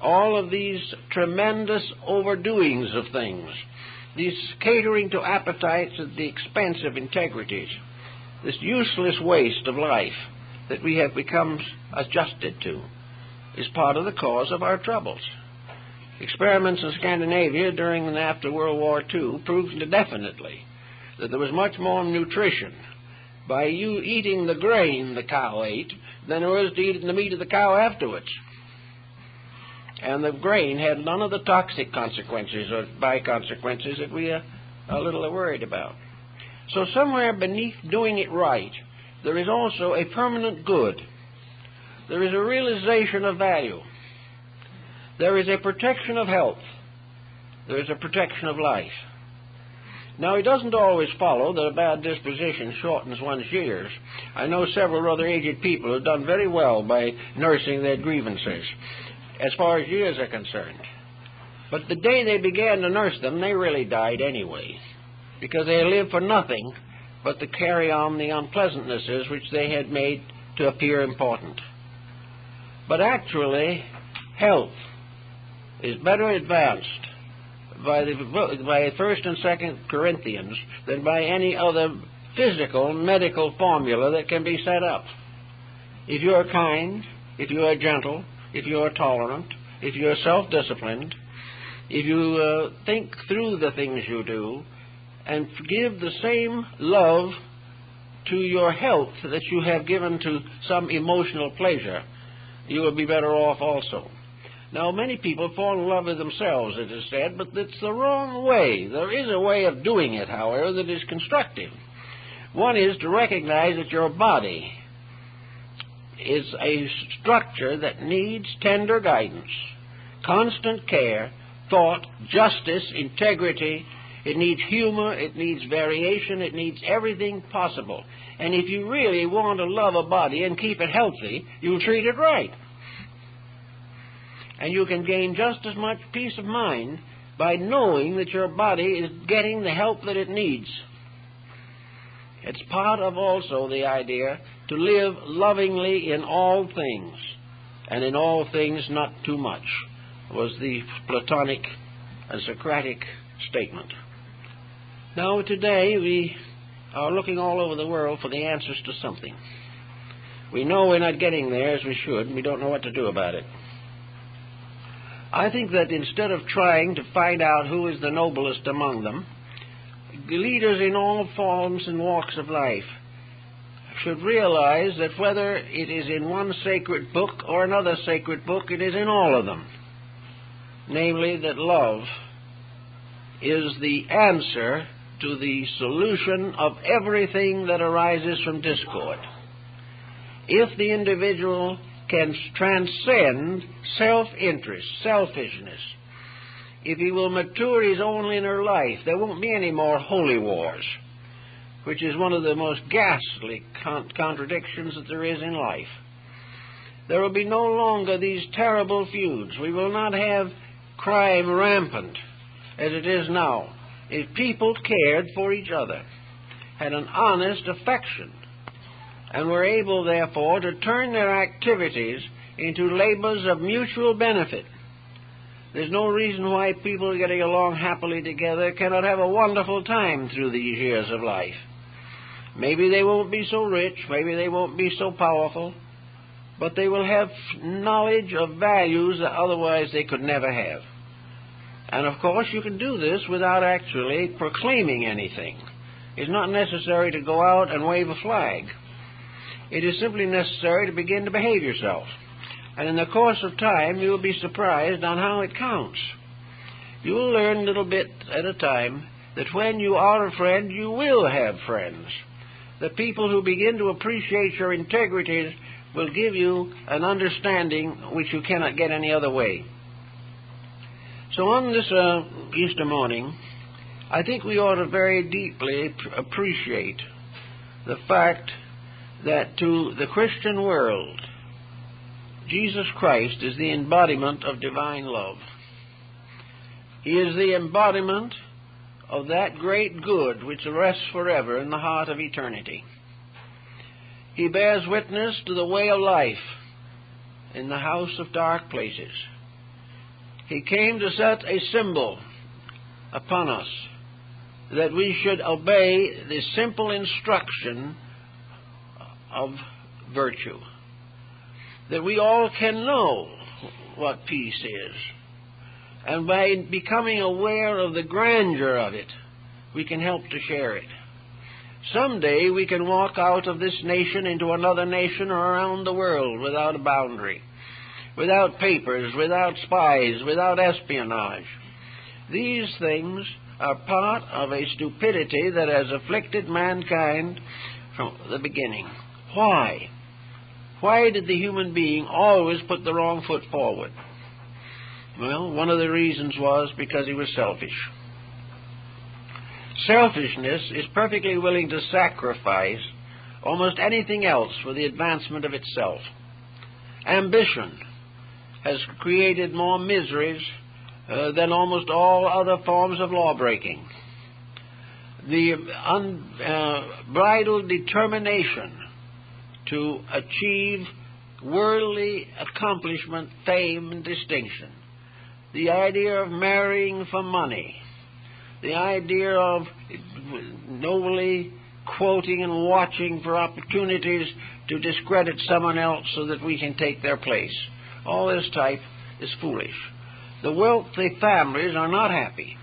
All of these tremendous overdoings of things, these catering to appetites at the expense of integrities, this useless waste of life that we have become adjusted to, is part of the cause of our troubles. Experiments in Scandinavia during and after World War II proved definitely that there was much more nutrition by you eating the grain the cow ate than there was to eating the meat of the cow afterwards. And the grain had none of the toxic consequences or by-consequences that we are a little worried about. So somewhere beneath doing it right, there is also a permanent good. There is a realization of value. There is a protection of health. There is a protection of life. Now, it doesn't always follow that a bad disposition shortens one's years. I know several rather aged people who have done very well by nursing their grievances, as far as years are concerned. But the day they began to nurse them, they really died anyway, because they lived for nothing but to carry on the unpleasantnesses which they had made to appear important. But actually, health is better advanced by 1st and 2nd Corinthians than by any other physical medical formula that can be set up. If you're kind, if you are gentle, if you are tolerant, if you are self-disciplined, if you think through the things you do, and give the same love to your health that you have given to some emotional pleasure, you will be better off also. Now, many people fall in love with themselves, it is said, but it's the wrong way. There is a way of doing it, however, that is constructive. One is to recognize that your body is a structure that needs tender guidance, constant care, thought, justice, integrity. It needs humor, it needs variation, it needs everything possible. And if you really want to love a body and keep it healthy, you'll treat it right. And you can gain just as much peace of mind by knowing that your body is getting the help that it needs. It's part of also the idea to live lovingly in all things, and in all things not too much, was the Platonic and Socratic statement. Now today we are looking all over the world for the answers to something. We know we're not getting there as we should, and we don't know what to do about it. I think that instead of trying to find out who is the noblest among them, leaders in all forms and walks of life should realize that whether it is in one sacred book or another sacred book, it is in all of them. Namely, that love is the answer to the solution of everything that arises from discord. If the individual can transcend self-interest, selfishness, if he will mature his own inner life, there won't be any more holy wars, which is one of the most ghastly contradictions that there is in life. There will be no longer these terrible feuds. We will not have crime rampant as it is now. If people cared for each other, had an honest affection, and were able, therefore, to turn their activities into labors of mutual benefit, there's no reason why people getting along happily together cannot have a wonderful time through these years of life. Maybe they won't be so rich, maybe they won't be so powerful, but they will have knowledge of values that otherwise they could never have. And of course you can do this without actually proclaiming anything. It's not necessary to go out and wave a flag. It is simply necessary to begin to behave yourself. And in the course of time, you will be surprised on how it counts. You will learn little bit at a time that when you are a friend, you will have friends. The people who begin to appreciate your integrity will give you an understanding which you cannot get any other way. So on this Easter morning, I think we ought to very deeply appreciate the fact that to the Christian world, Jesus Christ is the embodiment of divine love. He is the embodiment of that great good which rests forever in the heart of eternity. He bears witness to the way of life in the house of dark places. He came to set a symbol upon us that we should obey the simple instruction of virtue, that we all can know what peace is, and by becoming aware of the grandeur of it, we can help to share it. Someday we can walk out of this nation into another nation or around the world without a boundary, without papers, without spies, without espionage. These things are part of a stupidity that has afflicted mankind from the beginning. Why? Why did the human being always put the wrong foot forward? Well, one of the reasons was because he was selfish. Selfishness is perfectly willing to sacrifice almost anything else for the advancement of itself. Ambition has created more miseries than almost all other forms of law-breaking. The unbridled determination to achieve worldly accomplishment, fame, and distinction, the idea of marrying for money, the idea of nobly quoting and watching for opportunities to discredit someone else so that we can take their place. All this type is foolish. The wealthy families are not happy,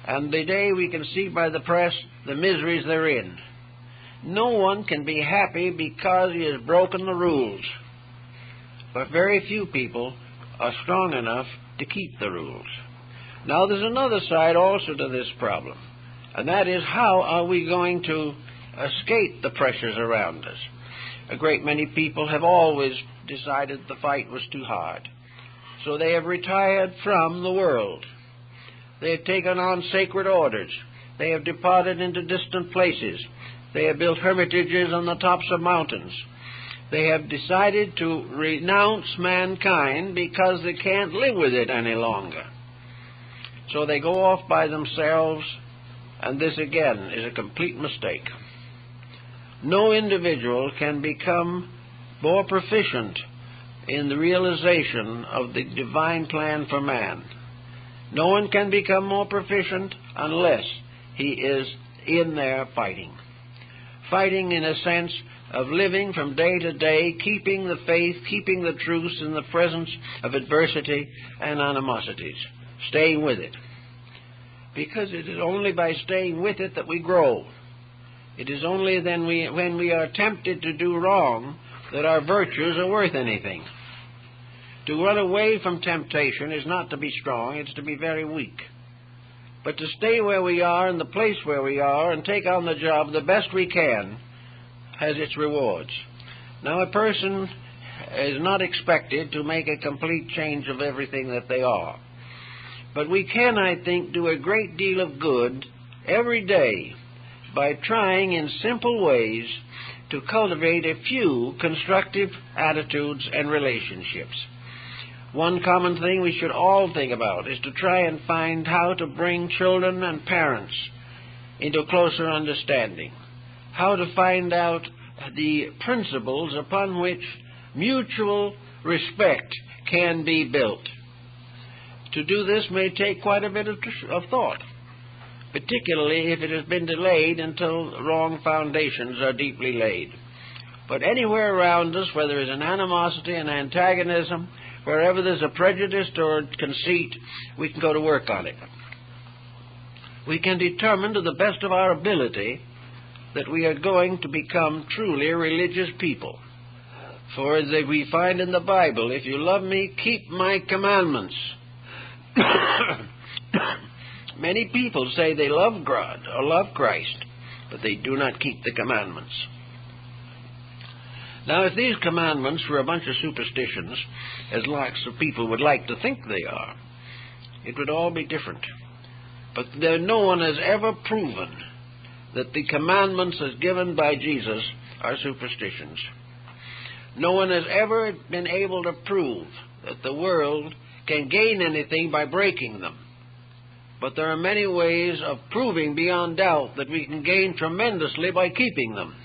and today we can see by the press the miseries they're in. No one can be happy because he has broken the rules, but very few people are strong enough to keep the rules. Now there's another side also to this problem, and that is, how are we going to escape the pressures around us? A great many people have always decided the fight was too hard, so they have retired from the world. They have taken on sacred orders. They have departed into distant places. They have built hermitages on the tops of mountains. They have decided to renounce mankind because they can't live with it any longer. So they go off by themselves, and this again is a complete mistake. No individual can become more proficient in the realization of the divine plan for man. No one can become more proficient unless he is in there fighting. Fighting in a sense of living from day to day, keeping the faith, keeping the truth in the presence of adversity and animosities. Staying with it. Because it is only by staying with it that we grow. It is only then when we are tempted to do wrong that our virtues are worth anything. To run away from temptation is not to be strong, it's to be very weak. But to stay where we are, in the place where we are, and take on the job the best we can, has its rewards. Now, a person is not expected to make a complete change of everything that they are. But we can, I think, do a great deal of good every day by trying in simple ways to cultivate a few constructive attitudes and relationships. One common thing we should all think about is to try and find how to bring children and parents into closer understanding, how to find out the principles upon which mutual respect can be built. To do this may take quite a bit of thought, particularly if it has been delayed until wrong foundations are deeply laid. But anywhere around us, where there is an animosity, an antagonism, wherever there's a prejudice or conceit, we can go to work on it. We can determine to the best of our ability that we are going to become truly a religious people. For as we find in the Bible, if you love me, keep my commandments. Many people say they love God or love Christ, but they do not keep the commandments. Now, if these commandments were a bunch of superstitions, as lots of people would like to think they are, it would all be different. But no one has ever proven that the commandments as given by Jesus are superstitions. No one has ever been able to prove that the world can gain anything by breaking them. But there are many ways of proving beyond doubt that we can gain tremendously by keeping them.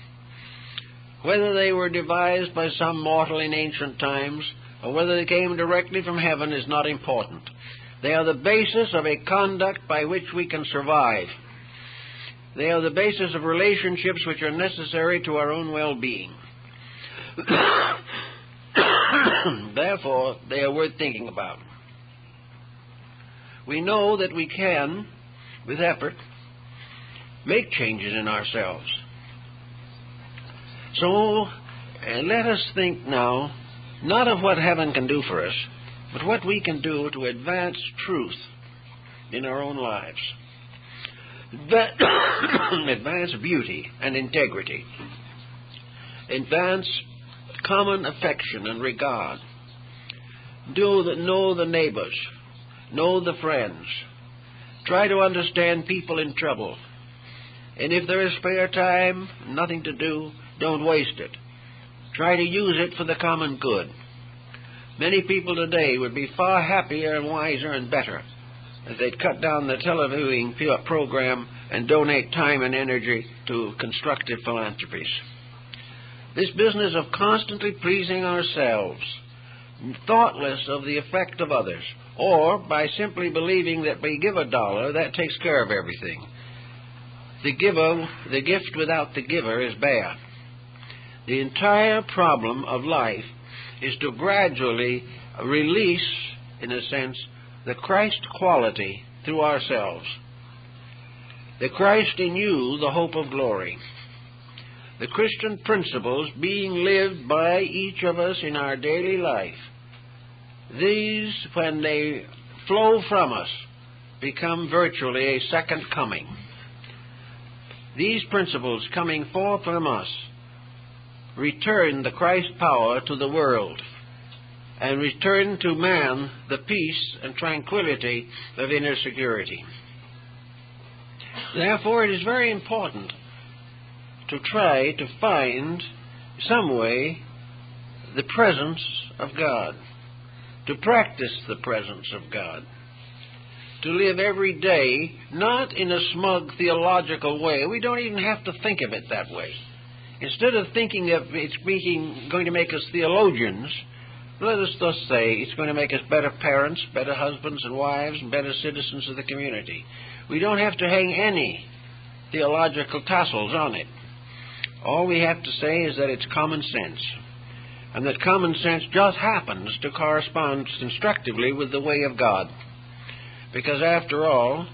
Whether they were devised by some mortal in ancient times, or whether they came directly from heaven, is not important. They are the basis of a conduct by which we can survive. They are the basis of relationships which are necessary to our own well-being. Therefore, they are worth thinking about. We know that we can, with effort, make changes in ourselves. So, let us think now, not of what heaven can do for us, but what we can do to advance truth in our own lives. Advance beauty and integrity. Advance common affection and regard. Know the neighbors. Know the friends. Try to understand people in trouble. And if there is spare time, nothing to do, don't waste it. Try to use it for the common good. Many people today would be far happier and wiser and better if they'd cut down the television program and donate time and energy to constructive philanthropies. This business of constantly pleasing ourselves, thoughtless of the effect of others, or by simply believing that we give $1, that takes care of everything, the gift without the giver is bare. The entire problem of life is to gradually release, in a sense, the Christ quality through ourselves. The Christ in you, the hope of glory. The Christian principles being lived by each of us in our daily life. These, when they flow from us, become virtually a second coming. These principles coming forth from us return the Christ power to the world and return to man the peace and tranquility of inner security. Therefore, it is very important to try to find some way the presence of God, to practice the presence of God, to live every day not in a smug theological way. We don't even have to think of it that way. Instead of thinking that it's going to make us theologians, let us thus say it's going to make us better parents, better husbands and wives, and better citizens of the community. We don't have to hang any theological tassels on it. All we have to say is that it's common sense, and that common sense just happens to correspond constructively with the way of God. Because after all,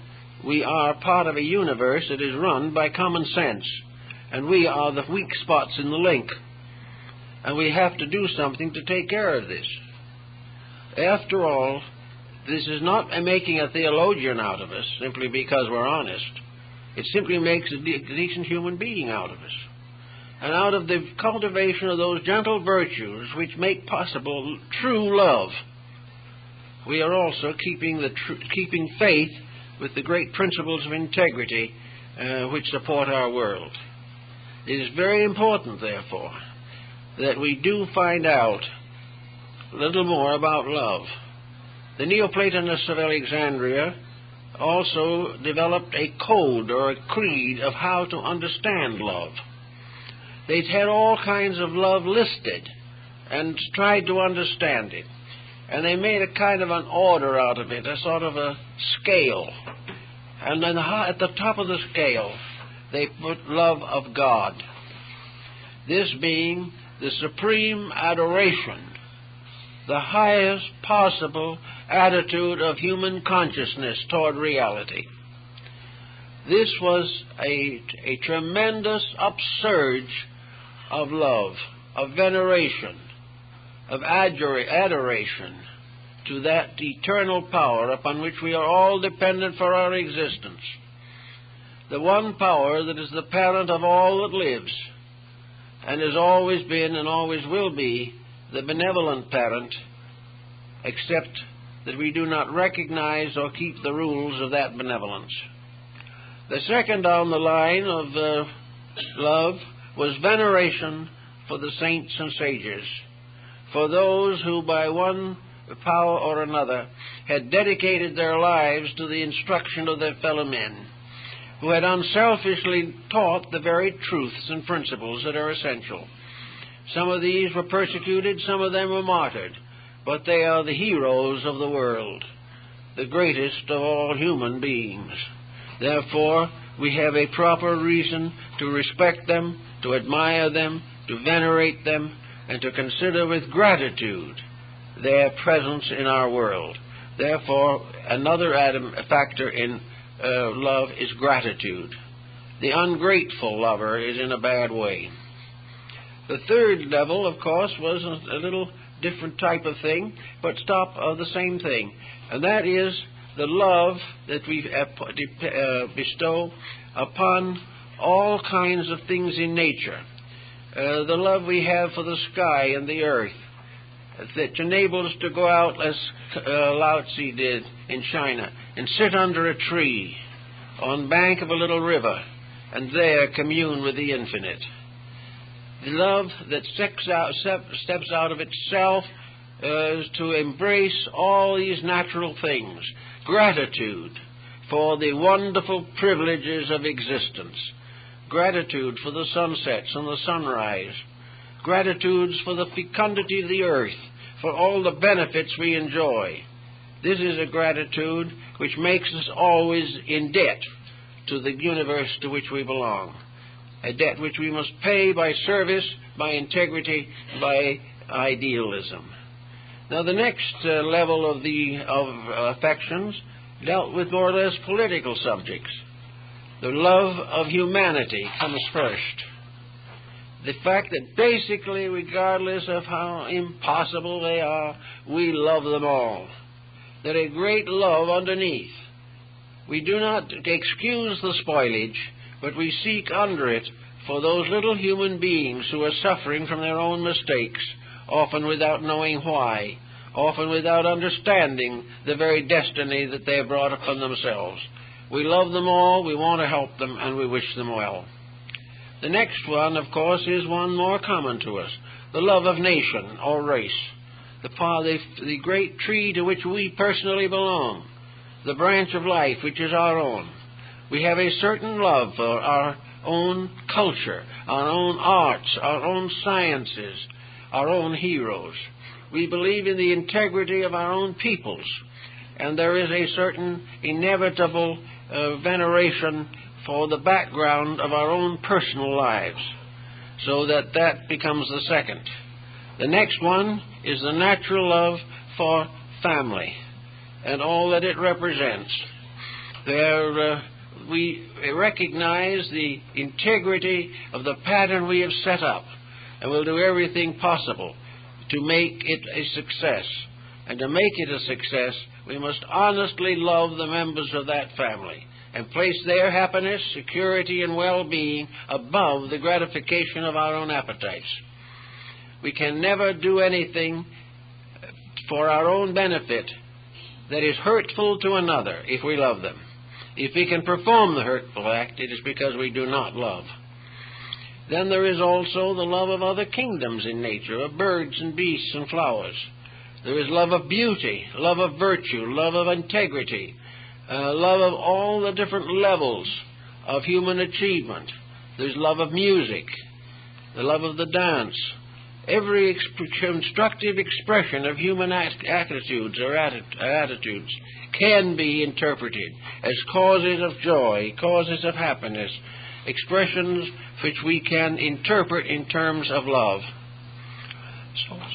we are part of a universe that is run by common sense, and we are the weak spots in the link. And we have to do something to take care of this. After all, this is not making a theologian out of us simply because we're honest. It simply makes a decent human being out of us. And out of the cultivation of those gentle virtues which make possible true love, we are also keeping faith with the great principles of integrity which support our world. It is very important, therefore, that we do find out a little more about love. The Neoplatonists of Alexandria also developed a code or a creed of how to understand love. They had all kinds of love listed and tried to understand it. And they made a kind of an order out of it, a sort of a scale. And then at the top of the scale, they put love of God. This being the supreme adoration, the highest possible attitude of human consciousness toward reality. This was a tremendous upsurge of love, of veneration, of adoration to that eternal power upon which we are all dependent for our existence. The one power that is the parent of all that lives, and has always been and always will be the benevolent parent, except that we do not recognize or keep the rules of that benevolence. The second on the line of love was veneration for the saints and sages, for those who by one power or another had dedicated their lives to the instruction of their fellow men, who had unselfishly taught the very truths and principles that are essential. Some of these were persecuted, some of them were martyred, but they are the heroes of the world, the greatest of all human beings. Therefore, we have a proper reason to respect them, to admire them, to venerate them, and to consider with gratitude their presence in our world. Therefore, another factor in love is gratitude. The ungrateful lover is in a bad way. The third level, of course, was a little different type of thing, but the same thing, and that is the love that we bestow upon all kinds of things in nature. The love we have for the sky and the earth, that enables us to go out, as Lao Tzu did in China, and sit under a tree on the bank of a little river, and there commune with the infinite. The love that steps out of itself is to embrace all these natural things. Gratitude for the wonderful privileges of existence. Gratitude for the sunsets and the sunrise. Gratitude for the fecundity of the earth, for all the benefits we enjoy. This is a gratitude which makes us always in debt to the universe to which we belong, a debt which we must pay by service, by integrity, by idealism. Now, the next level of affections dealt with more or less political subjects. The love of humanity comes first. The fact that basically, regardless of how impossible they are, we love them all. That a great love underneath. We do not excuse the spoilage, but we seek under it for those little human beings who are suffering from their own mistakes, often without knowing why, often without understanding the very destiny that they have brought upon themselves. We love them all, we want to help them, and we wish them well. The next one, of course, is one more common to us, the love of nation or race, the great tree to which we personally belong, the branch of life which is our own. We have a certain love for our own culture, our own arts, our own sciences, our own heroes. We believe in the integrity of our own peoples, and there is a certain inevitable veneration for the background of our own personal lives, so that becomes the second. The next one is the natural love for family and all that it represents. We recognize the integrity of the pattern we have set up, and we'll do everything possible to make it a success. And to make it a success, we must honestly love the members of that family and place their happiness, security, and well-being above the gratification of our own appetites. We can never do anything for our own benefit that is hurtful to another if we love them. If we can perform the hurtful act, it is because we do not love. Then there is also the love of other kingdoms in nature, of birds and beasts and flowers. There is love of beauty, love of virtue, love of integrity, love of all the different levels of human achievement. There's love of music, the love of the dance. Every constructive expression of human attitudes or attitudes can be interpreted as causes of joy, causes of happiness, expressions which we can interpret in terms of love.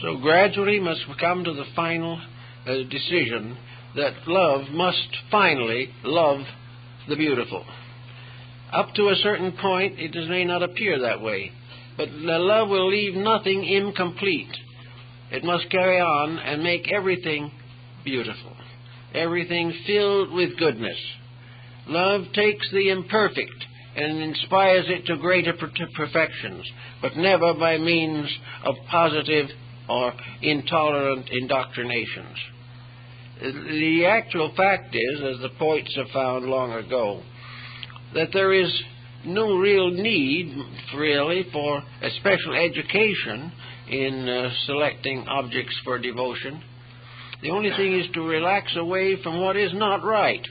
So gradually must come to the final decision that love must finally love the beautiful. Up to a certain point, it may not appear that way, but the love will leave nothing incomplete. It must carry on and make everything beautiful, everything filled with goodness. Love takes the imperfect and inspires it to greater perfections, but never by means of positive or intolerant indoctrinations. The actual fact is, as the poets have found long ago, that there is no real need, really, for a special education in selecting objects for devotion. The only thing is to relax away from what is not right.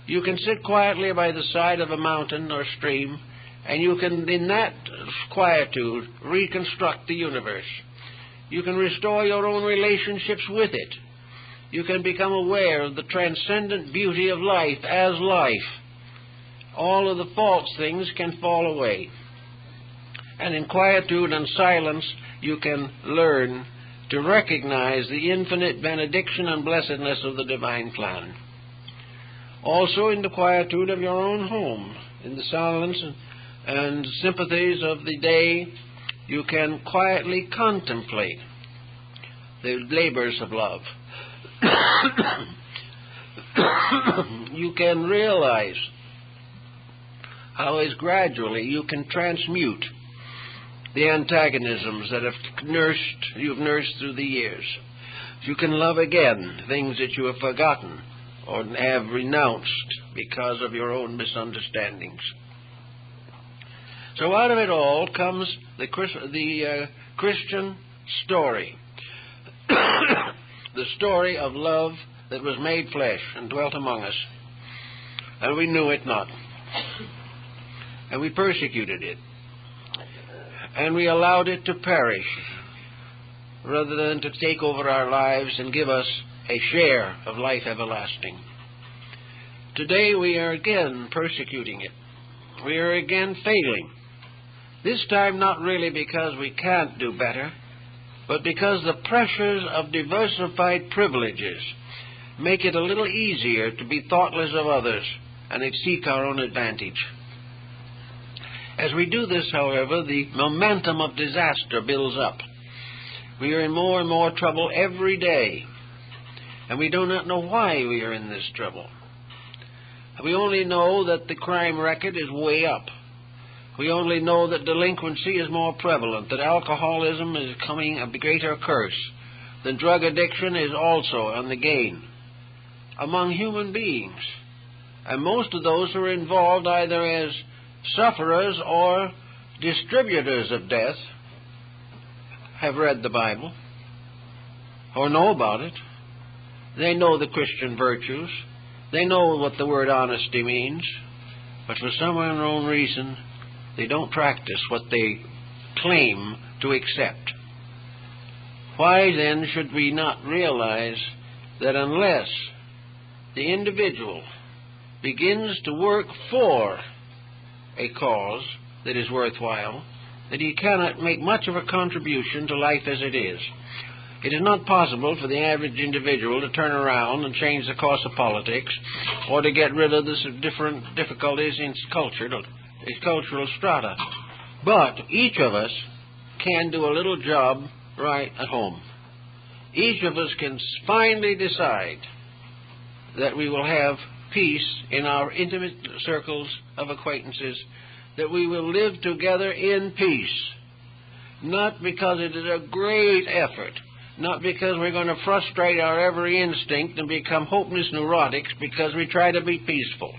You can sit quietly by the side of a mountain or stream, and you can, in that quietude, reconstruct the universe. You can restore your own relationships with it. You can become aware of the transcendent beauty of life as life. All of the false things can fall away. And in quietude and silence, you can learn to recognize the infinite benediction and blessedness of the divine plan. Also in the quietude of your own home, in the silence and sympathies of the day, you can quietly contemplate the labors of love. You can realize how as gradually you can transmute the antagonisms that you've nursed through the years. You can love again things that you have forgotten or have renounced because of your own misunderstandings. So out of it all comes the Christian story. The story of love that was made flesh and dwelt among us. And we knew it not. And we persecuted it. And we allowed it to perish rather than to take over our lives and give us a share of life everlasting. Today we are again persecuting it. We are again failing. This time not really because we can't do better, but because the pressures of diversified privileges make it a little easier to be thoughtless of others and seek our own advantage. As we do this, however, the momentum of disaster builds up. We are in more and more trouble every day, and we do not know why we are in this trouble. We only know that the crime record is way up. We only know that delinquency is more prevalent, that alcoholism is becoming a greater curse, that drug addiction is also on the gain among human beings. And most of those who are involved either as sufferers or distributors of death have read the Bible or know about it. They know the Christian virtues. They know what the word honesty means. But for some unknown reason, they don't practice what they claim to accept. Why then should we not realize that unless the individual begins to work for a cause that is worthwhile, that he cannot make much of a contribution to life as it is? It is not possible for the average individual to turn around and change the course of politics or to get rid of the different difficulties in cultural strata. But each of us can do a little job right at home. Each of us can finally decide that we will have peace in our intimate circles of acquaintances, that we will live together in peace, not because it is a great effort, not because we're going to frustrate our every instinct and become hopeless neurotics because we try to be peaceful,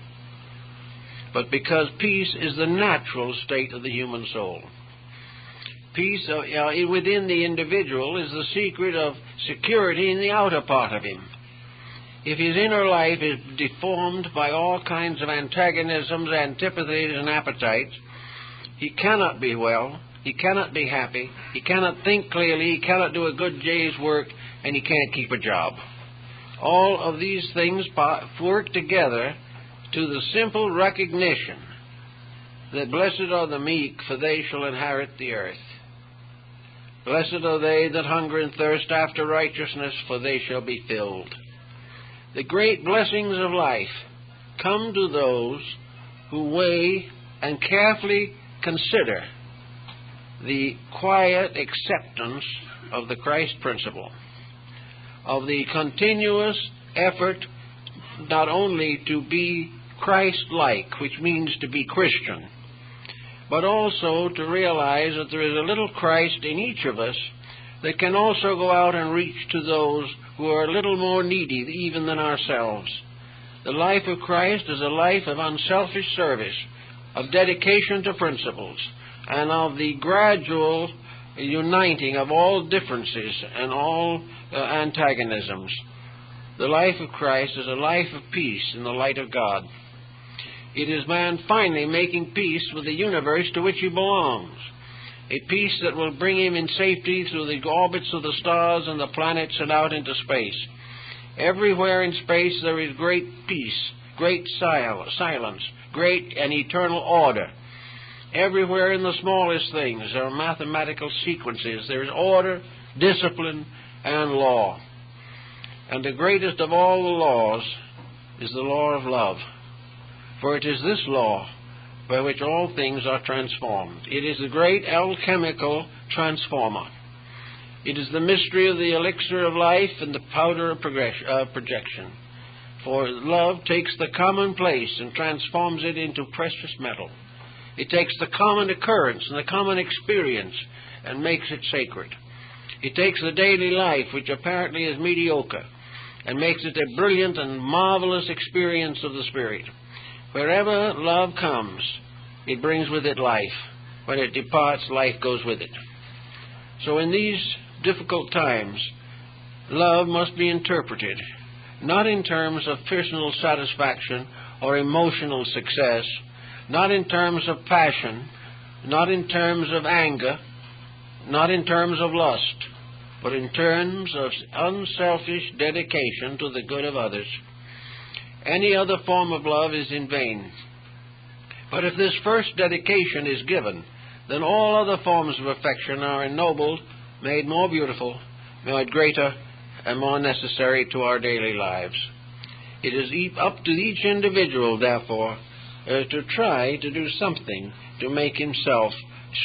but because peace is the natural state of the human soul. Peace within the individual is the secret of security in the outer part of him. If his inner life is deformed by all kinds of antagonisms, antipathies, and appetites, he cannot be well, he cannot be happy, he cannot think clearly, he cannot do a good day's work, and he can't keep a job. All of these things work together to the simple recognition that blessed are the meek, for they shall inherit the earth. Blessed are they that hunger and thirst after righteousness, for they shall be filled. The great blessings of life come to those who weigh and carefully consider the quiet acceptance of the Christ principle, of the continuous effort not only to be Christ-like, which means to be Christian, but also to realize that there is a little Christ in each of us that can also go out and reach to those who are a little more needy even than ourselves. The life of Christ is a life of unselfish service, of dedication to principles, and of the gradual uniting of all differences and all antagonisms. The life of Christ is a life of peace in the light of God. It is man finally making peace with the universe to which he belongs, a peace that will bring him in safety through the orbits of the stars and the planets and out into space. Everywhere in space there is great peace, great silence, great and eternal order. Everywhere in the smallest things there are mathematical sequences. There is order, discipline, and law. And the greatest of all the laws is the law of love. For it is this law by which all things are transformed. It is the great alchemical transformer. It is the mystery of the elixir of life and the powder of projection. For love takes the commonplace and transforms it into precious metal. It takes the common occurrence and the common experience and makes it sacred. It takes the daily life, which apparently is mediocre, and makes it a brilliant and marvelous experience of the Spirit. Wherever love comes, it brings with it life. When it departs, life goes with it. So in these difficult times, love must be interpreted, not in terms of personal satisfaction or emotional success, not in terms of passion, not in terms of anger, not in terms of lust, but in terms of unselfish dedication to the good of others. Any other form of love is in vain. But if this first dedication is given, then all other forms of affection are ennobled, made more beautiful, made greater, and more necessary to our daily lives. It is up to each individual, therefore, to try to do something to make himself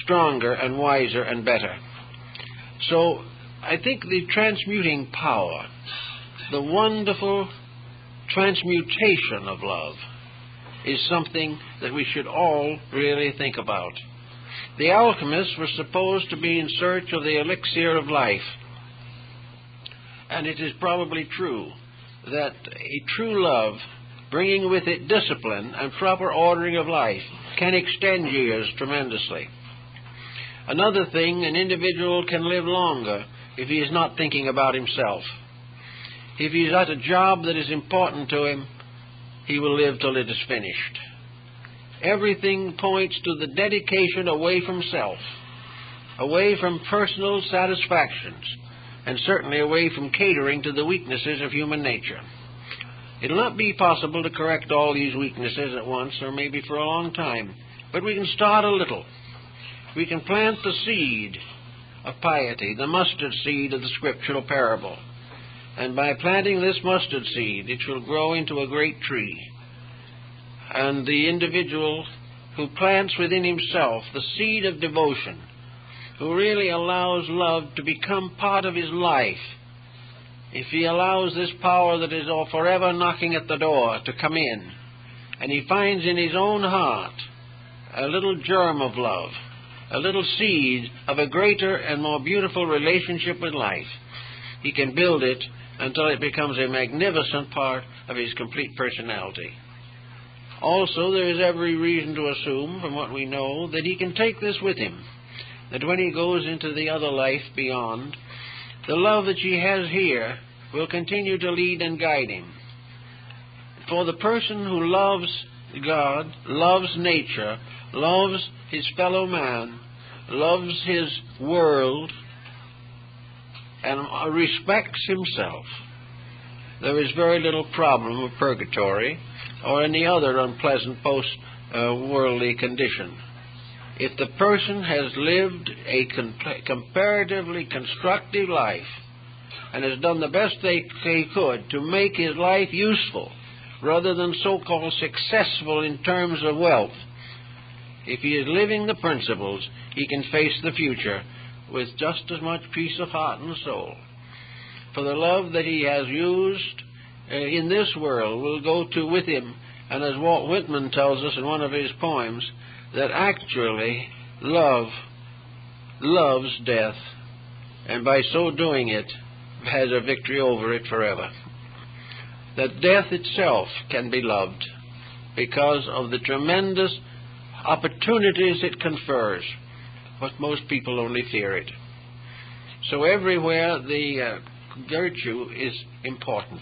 stronger and wiser and better. So I think the transmuting power, the wonderful transmutation of love, is something that we should all really think about. The alchemists were supposed to be in search of the elixir of life, and it is probably true that a true love, bringing with it discipline and proper ordering of life, can extend years tremendously. Another thing, an individual can live longer if he is not thinking about himself. If he is at a job that is important to him, he will live till it is finished. Everything points to the dedication away from self, away from personal satisfactions, and certainly away from catering to the weaknesses of human nature. It will not be possible to correct all these weaknesses at once, or maybe for a long time, but we can start a little. We can plant the seed of piety, the mustard seed of the scriptural parable. And by planting this mustard seed, it shall grow into a great tree. And the individual who plants within himself the seed of devotion, who really allows love to become part of his life, if he allows this power that is forever knocking at the door to come in, and he finds in his own heart a little germ of love, a little seed of a greater and more beautiful relationship with life, he can build it until it becomes a magnificent part of his complete personality. Also, there is every reason to assume, from what we know, that he can take this with him, that when he goes into the other life beyond, the love that he has here will continue to lead and guide him. For the person who loves God, loves nature, loves his fellow man, loves his world, and respects himself, there is very little problem of purgatory or any other unpleasant post-worldly condition. If the person has lived a comparatively constructive life and has done the best they could to make his life useful rather than so-called successful in terms of wealth, if he is living the principles, he can face the future with just as much peace of heart and soul. For the love that he has used in this world will go to with him, and as Walt Whitman tells us in one of his poems, that actually love loves death, and by so doing it has a victory over it forever. That death itself can be loved because of the tremendous opportunities it confers, but most people only fear it. So everywhere the virtue is important.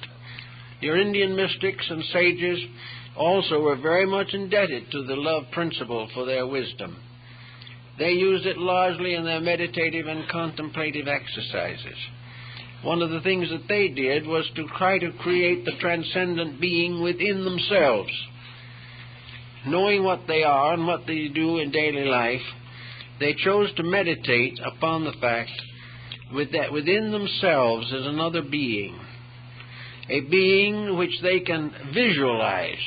Your Indian mystics and sages also were very much indebted to the love principle for their wisdom. They used it largely in their meditative and contemplative exercises. One of the things that they did was to try to create the transcendent being within themselves. Knowing what they are and what they do in daily life, they chose to meditate upon the fact that within themselves is another being, a being which they can visualize,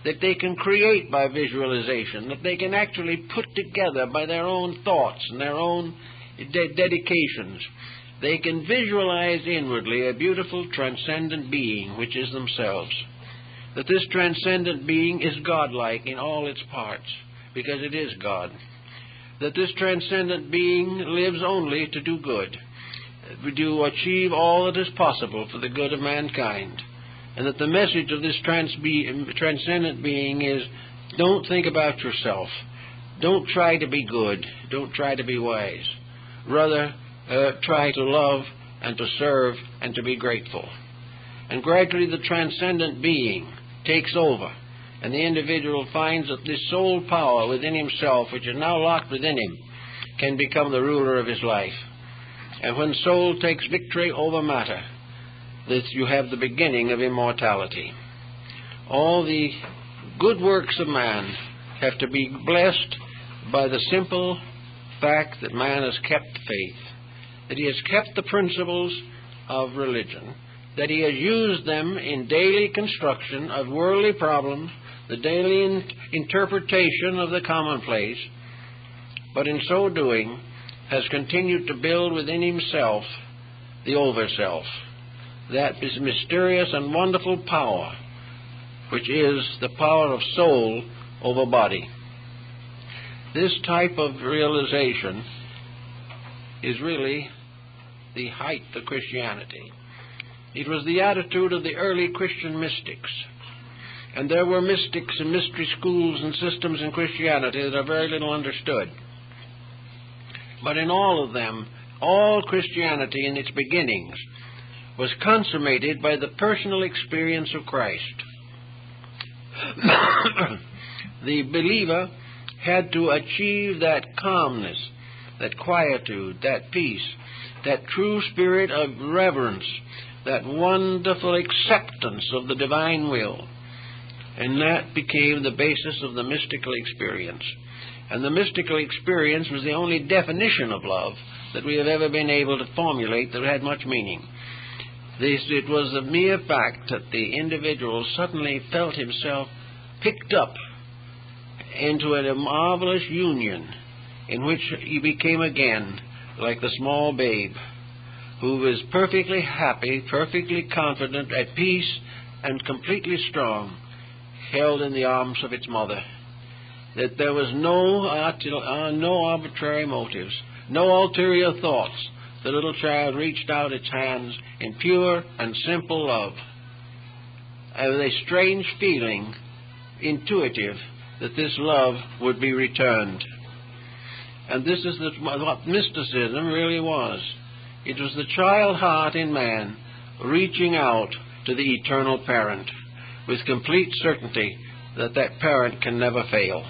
that they can create by visualization, that they can actually put together by their own thoughts and their own dedications. They can visualize inwardly a beautiful transcendent being which is themselves. That this transcendent being is godlike in all its parts, because it is God. That this transcendent being lives only to do good, to achieve all that is possible for the good of mankind. And that the message of this transcendent being is, don't think about yourself. Don't try to be good. Don't try to be wise. Rather, try to love and to serve and to be grateful. And gradually the transcendent being takes over, and the individual finds that this soul power within himself, which is now locked within him, can become the ruler of his life. And when soul takes victory over matter, that you have the beginning of immortality. All the good works of man have to be blessed by the simple fact that man has kept faith, that he has kept the principles of religion, that he has used them in daily construction of worldly problems, the daily interpretation of the commonplace, but in so doing has continued to build within himself the over-self, that is mysterious and wonderful power, which is the power of soul over body. This type of realization is really the height of Christianity. It was the attitude of the early Christian mystics. And there were mystics and mystery schools and systems in Christianity that are very little understood. But in all of them, all Christianity in its beginnings was consummated by the personal experience of Christ. The believer had to achieve that calmness, that quietude, that peace, that true spirit of reverence, that wonderful acceptance of the divine will. And that became the basis of the mystical experience. And the mystical experience was the only definition of love that we have ever been able to formulate that had much meaning. It was the mere fact that the individual suddenly felt himself picked up into a marvelous union in which he became again like the small babe who was perfectly happy, perfectly confident, at peace, and completely strong, held in the arms of its mother. That there was no arbitrary motives, no ulterior thoughts. The little child reached out its hands in pure and simple love, with a strange feeling, intuitive, that this love would be returned. And this is what mysticism really was. It was the child heart in man reaching out to the eternal parent with complete certainty that that parent can never fail.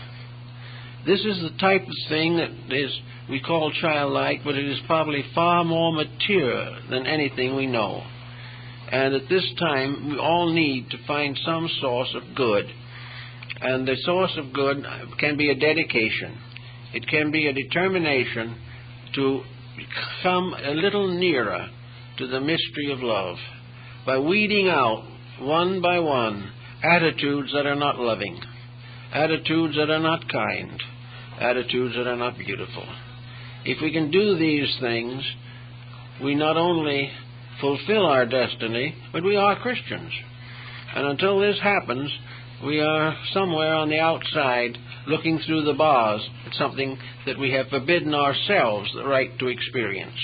This is the type of thing that we call childlike, but it is probably far more mature than anything we know. And at this time, we all need to find some source of good. And the source of good can be a dedication. It can be a determination to come a little nearer to the mystery of love by weeding out, one by one, attitudes that are not loving, attitudes that are not kind, attitudes that are not beautiful. If we can do these things, we not only fulfill our destiny, but we are Christians. And until this happens, we are somewhere on the outside looking through the bars at something that we have forbidden ourselves the right to experience.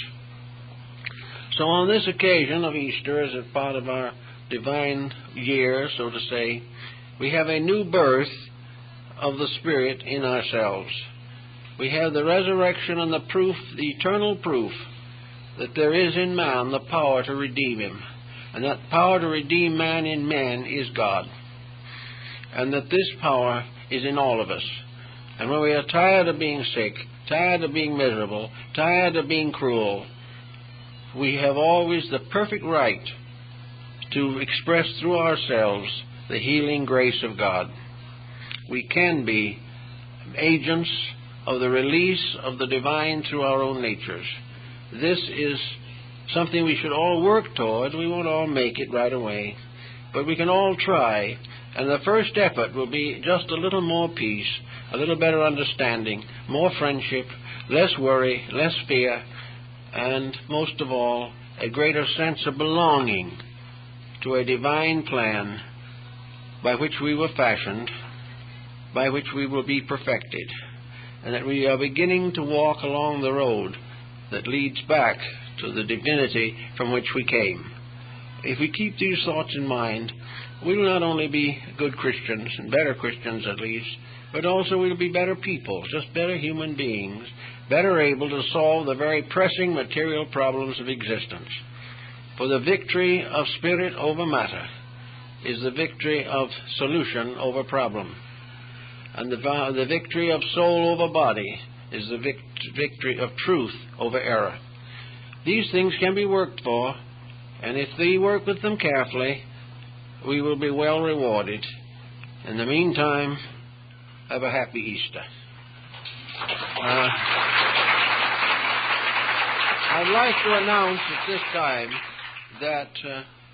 So on this occasion of Easter, as a part of our divine year, so to say, we have a new birth of the Spirit in ourselves. We have the resurrection and the proof, the eternal proof, that there is in man the power to redeem him. And that power to redeem man in man is God. And that this power is in all of us. And when we are tired of being sick, tired of being miserable, tired of being cruel, we have always the perfect right to express through ourselves the healing grace of God. We can be agents of the release of the divine through our own natures. This is something we should all work toward. We won't all make it right away, but we can all try. And the first effort will be just a little more peace, a little better understanding, more friendship, less worry, less fear, and most of all, a greater sense of belonging to a divine plan by which we were fashioned, by which we will be perfected, and that we are beginning to walk along the road that leads back to the divinity from which we came. If we keep these thoughts in mind, we will not only be good Christians, and better Christians at least, but also we will be better people, just better human beings, better able to solve the very pressing material problems of existence. For the victory of spirit over matter is the victory of solution over problem. And the victory of soul over body is the victory of truth over error. These things can be worked for, and if we work with them carefully, we will be well rewarded. In the meantime, have a happy Easter. I'd like to announce at this time that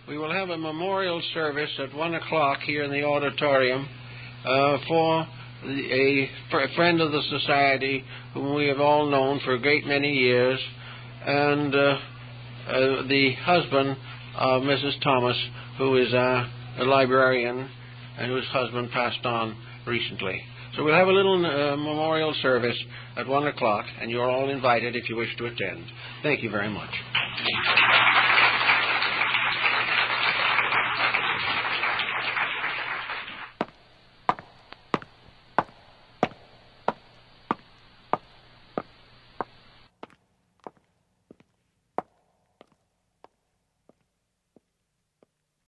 we will have a memorial service at 1 o'clock here in the auditorium for a friend of the Society whom we have all known for a great many years, and the husband of Mrs. Thomas, who is a librarian and whose husband passed on recently. So we'll have a little memorial service at 1 o'clock, and you're all invited if you wish to attend. Thank you very much.